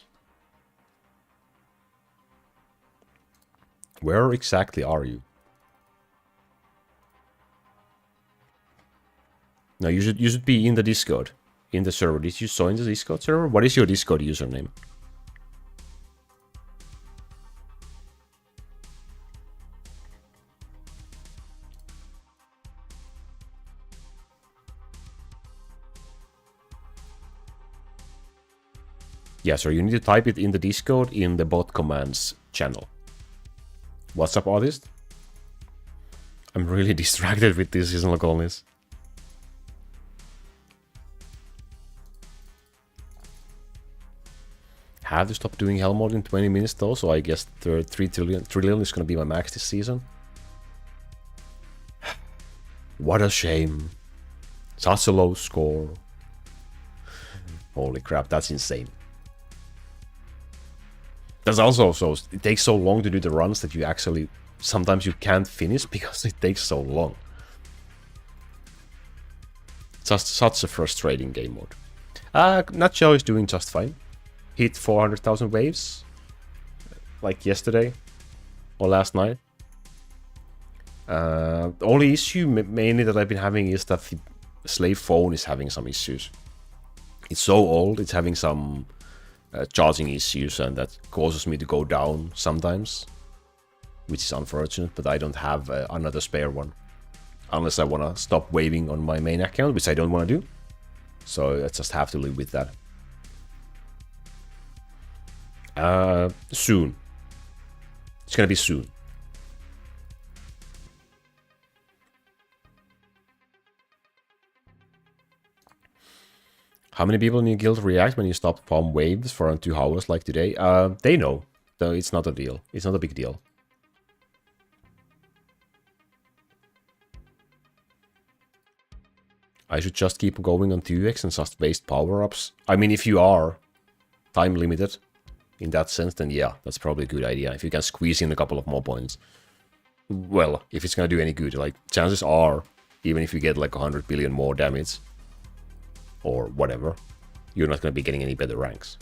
Where exactly are you? No, you should be in the Discord, in the server. Did you join the Discord server? What is your Discord username? Yeah, so you need to type it in the Discord in the bot commands channel. What's up, artist? I'm really distracted with these seasonal colonies. Have to stop doing hell mode in 20 minutes though, so I guess 3 trillion is gonna be my max this season. What a shame. Such a low score. Holy crap, that's insane. That's also so it takes so long to do the runs that you actually sometimes you can't finish because it takes so long. Just such a frustrating game mode. Nutshell is doing just fine. Hit 400,000 waves like yesterday or last night. The only issue mainly that I've been having is that the slave phone is having some issues. It's so old, it's having some charging issues, and that causes me to go down sometimes, which is unfortunate, but I don't have another spare one. Unless I want to stop waving on my main account, which I don't want to do. So I just have to live with that. Soon. It's gonna be soon. How many people in your guild react when you stop farm waves for around 2 hours like today? They know. So it's not a deal. It's not a big deal. I should just keep going on 2x and just waste power-ups. I mean, if you are time limited in that sense, then yeah, that's probably a good idea. If you can squeeze in a couple of more points. Well, if it's gonna do any good, like, chances are, even if you get like 100 billion more damage, or whatever, you're not gonna be getting any better ranks.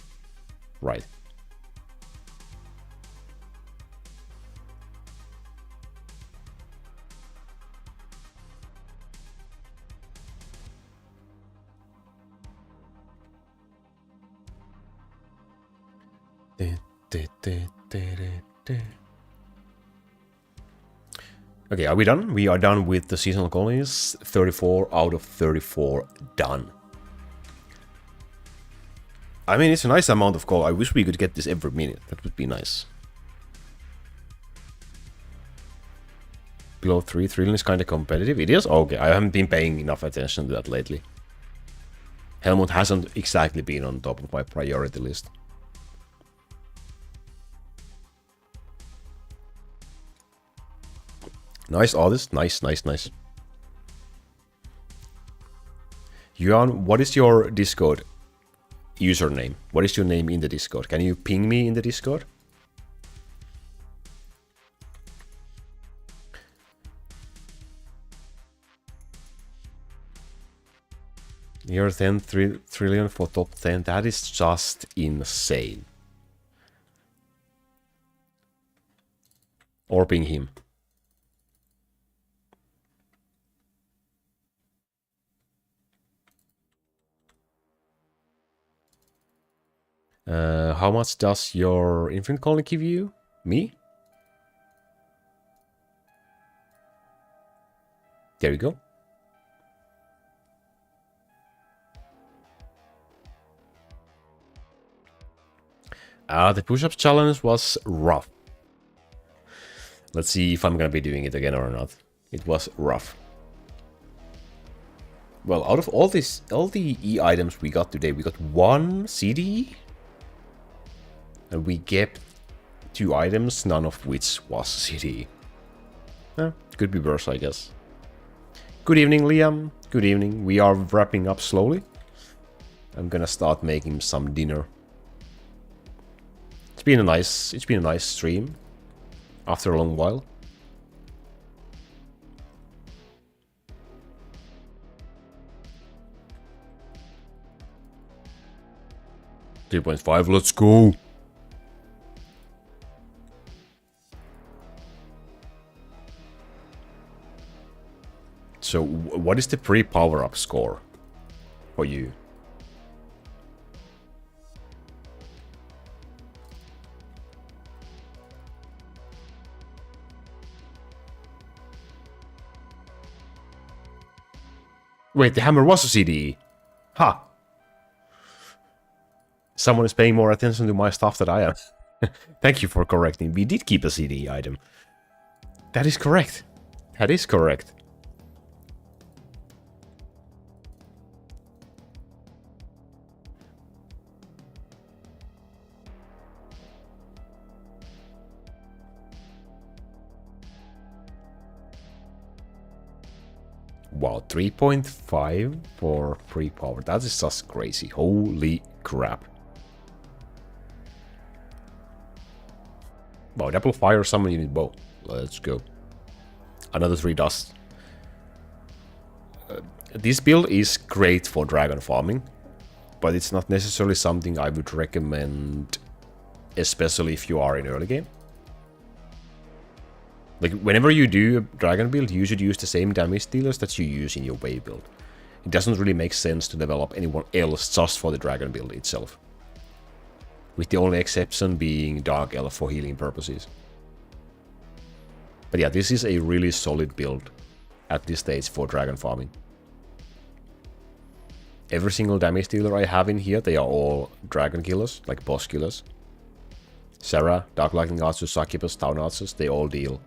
Right. Okay, are we done? We are done with the seasonal colonies. 34 out of 34 done. I mean, it's a nice amount of call. I wish we could get this every minute. That would be nice. Below 3 trillion is kind of competitive. It is? Okay, I haven't been paying enough attention to that lately. Helmut hasn't exactly been on top of my priority list. Nice artist. Nice, nice, nice. Yuan, what is your Discord? username? What is your name in the Discord? Can you ping me in the Discord? You're 10 trillion for top 10. That is just insane. Or ping him. How much does your infinite colony give you? Me? There you go. The push-ups challenge was rough. Let's see if I'm gonna be doing it again or not. It was rough. Well, out of all the E items we got today, we got 1 CDE. And we kept 2 items, none of which was CDE. Could be worse, I guess. Good evening, Liam. Good evening. We are wrapping up slowly. I'm gonna start making some dinner. It's been a nice stream after a long while. 3.5, let's go. So, what is the pre-power-up score for you? Wait, the hammer was a CDE. Ha! Someone is paying more attention to my stuff than I am. Thank you for correcting. We did keep a CDE item. That is correct. That is correct. Wow, 3.5 for pre-power. That is just crazy. Holy crap. Wow, double fire summon unit bow. Let's go. Another 3 dust. This build is great for dragon farming, but it's not necessarily something I would recommend, especially if you are in early game. Like, whenever you do a dragon build, you should use the same damage dealers that you use in your wave build. It doesn't really make sense to develop anyone else just for the dragon build itself. With the only exception being Dark Elf for healing purposes. But yeah, this is a really solid build at this stage for dragon farming. Every single damage dealer I have in here, they are all dragon killers, like boss killers. Sarah, Dark Lightning Archers, Succubus, Town Archers, they all deal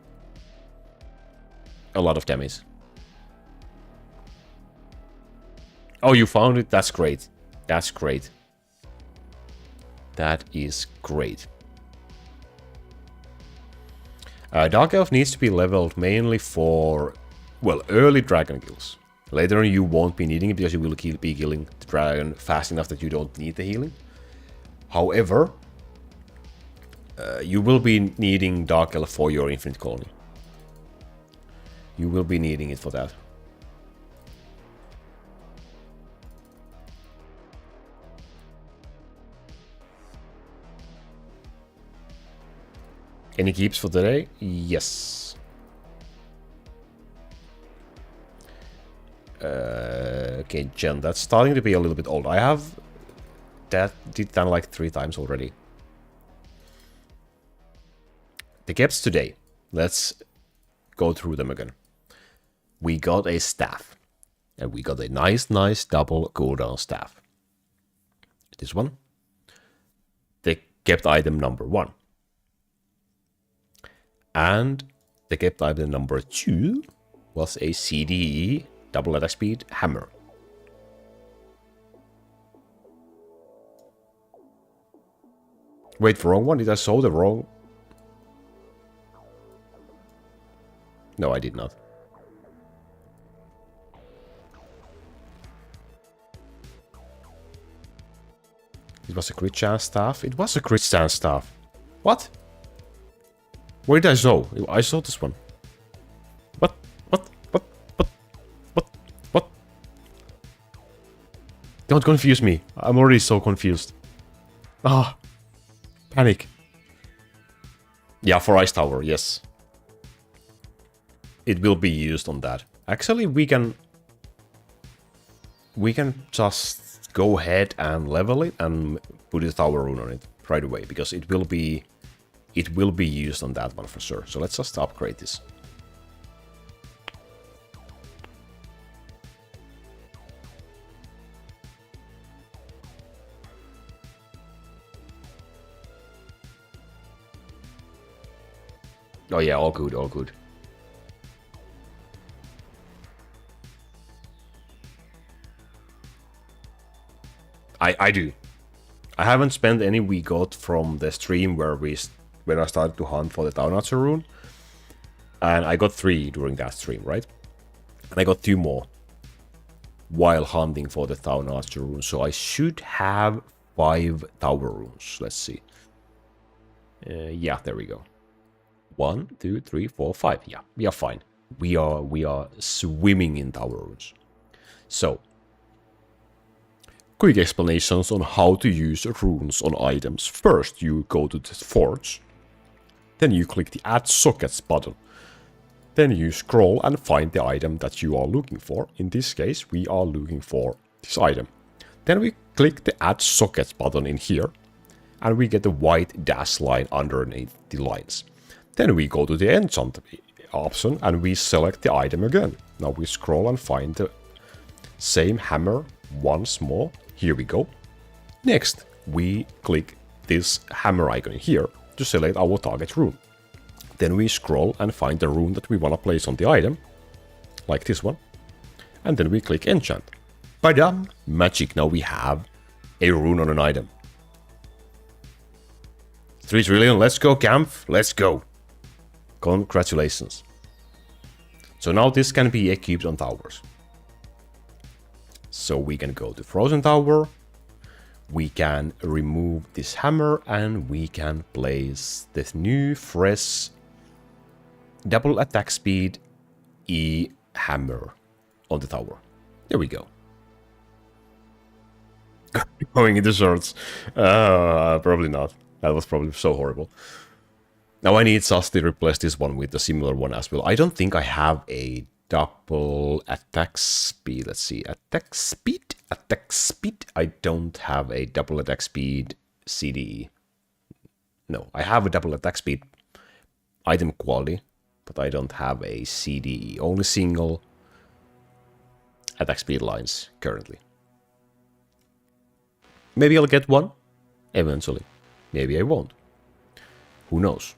a lot of damage. Oh, you found it? That's great. That's great. That is great. Dark Elf needs to be leveled mainly for, well, early dragon kills. Later on you won't be needing it because you will be killing the dragon fast enough that you don't need the healing. However, you will be needing Dark Elf for your infinite colony. You will be needing it for that. Any keeps for today? Yes. Okay, Jen, that's starting to be a little bit old. I have that did done like 3 times already. The keps today. Let's go through them again. We got a staff. And we got a nice double cooldown staff. This one. The kept item number 1. And the kept item number 2 was a CDE double attack speed hammer. Wait, wrong one? Did I show the wrong? No, I did not. It was a crit chance staff. It was a crit chance staff. What? Where did I saw? I saw this one. What? What? Don't confuse me. I'm already so confused. Ah. Panic. Yeah, for Ice Tower, yes. It will be used on that. Actually, we can just go ahead and level it and put a tower rune on it right away, because it will be used on that one for sure. So let's just upgrade this. Oh yeah, all good, all good. I do. I haven't spent any we got from the stream when I started to hunt for the Taunatsu rune. And I got 3 during that stream, right? And I got 2 more while hunting for the Taunatsu rune. So I should have 5 tower runes. Let's see. Yeah, there we go. 1, 2, 3, 4, 5. Yeah, we are fine. We are swimming in tower runes. So, quick explanations on how to use runes on items. First, you go to the forge. Then you click the Add Sockets button. Then you scroll and find the item that you are looking for. In this case, we are looking for this item. Then we click the Add Sockets button in here. And we get the white dash line underneath the lines. Then we go to the enchant option and we select the item again. Now we scroll and find the same hammer once more. Here we go. Next, we click this hammer icon here to select our target rune. Then we scroll and find the rune that we want to place on the item, like this one. And then we click enchant. Badam! Magic, now we have a rune on an item. 3 trillion, let's go camp, let's go. Congratulations. So now this can be equipped on towers. So we can go to Frozen Tower, we can remove this hammer, and we can place this new, fresh, double attack speed E hammer on the tower. There we go. Going into shorts. Probably not. That was probably so horrible. Now I need just to replace this one with a similar one as well. I don't think I have a double attack speed. Let's see. Attack speed? Attack speed? I don't have a double attack speed CDE. No, I have a double attack speed item quality, but I don't have a CDE. Only single attack speed lines currently. Maybe I'll get one eventually. Maybe I won't. Who knows?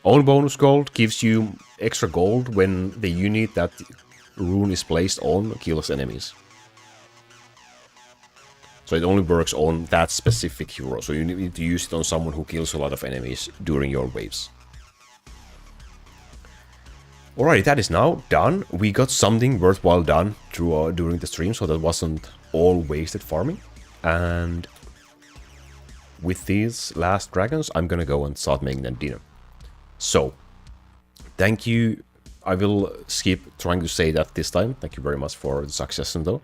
Own bonus gold gives you extra gold when the unit that rune is placed on kills enemies. So it only works on that specific hero. So you need to use it on someone who kills a lot of enemies during your waves. Alright, that is now done. We got something worthwhile done during the stream, so that wasn't all wasted farming. And with these last dragons, I'm gonna go and start making them dinner. So, thank you. I will skip trying to say that this time. Thank you very much for the suggestion, though.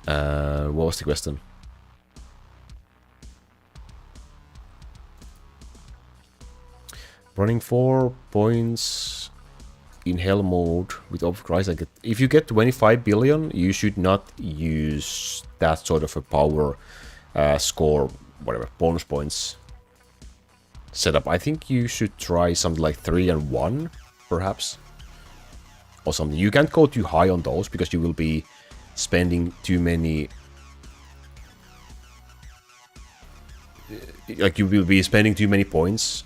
What was the question? Running 4 points in hell mode with Christ. If you get 25 billion, you should not use that sort of a power score, whatever, bonus points setup. I think you should try something like 3 and 1, perhaps, or something. You can't go too high on those because you will be spending too many. Like, you will be spending too many points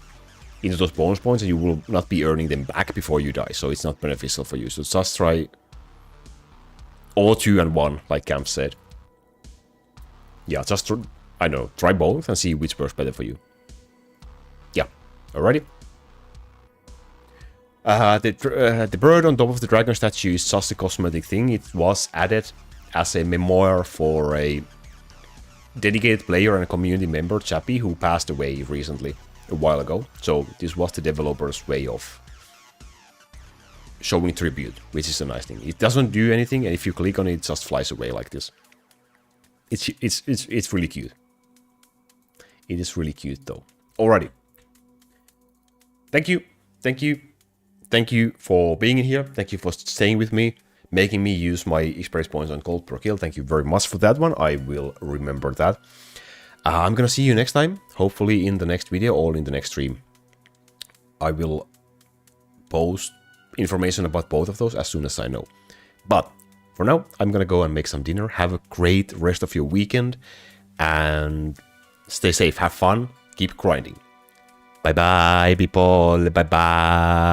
into those bonus points, and you will not be earning them back before you die. So it's not beneficial for you. So just try all 2 and 1, like Camp said. Yeah, just I don't know, try both and see which works better for you. Yeah, alrighty. The bird on top of the dragon statue is just a cosmetic thing. It was added as a memoir for a dedicated player and community member, Chappie, who passed away recently, a while ago. So this was the developer's way of showing tribute, which is a nice thing. It doesn't do anything, and if you click on it, it just flies away like this. It's really cute. It is really cute though. Alrighty. Thank you for being in here. Thank you for staying with me, making me use my experience points on gold per kill. Thank you very much for that one. I will remember that. I'm gonna see you next time, hopefully in the next video or in the next stream. I will post information about both of those as soon as I know. But for now, I'm gonna go and make some dinner. Have a great rest of your weekend and stay safe, have fun, keep grinding. Bye bye, people. Bye bye.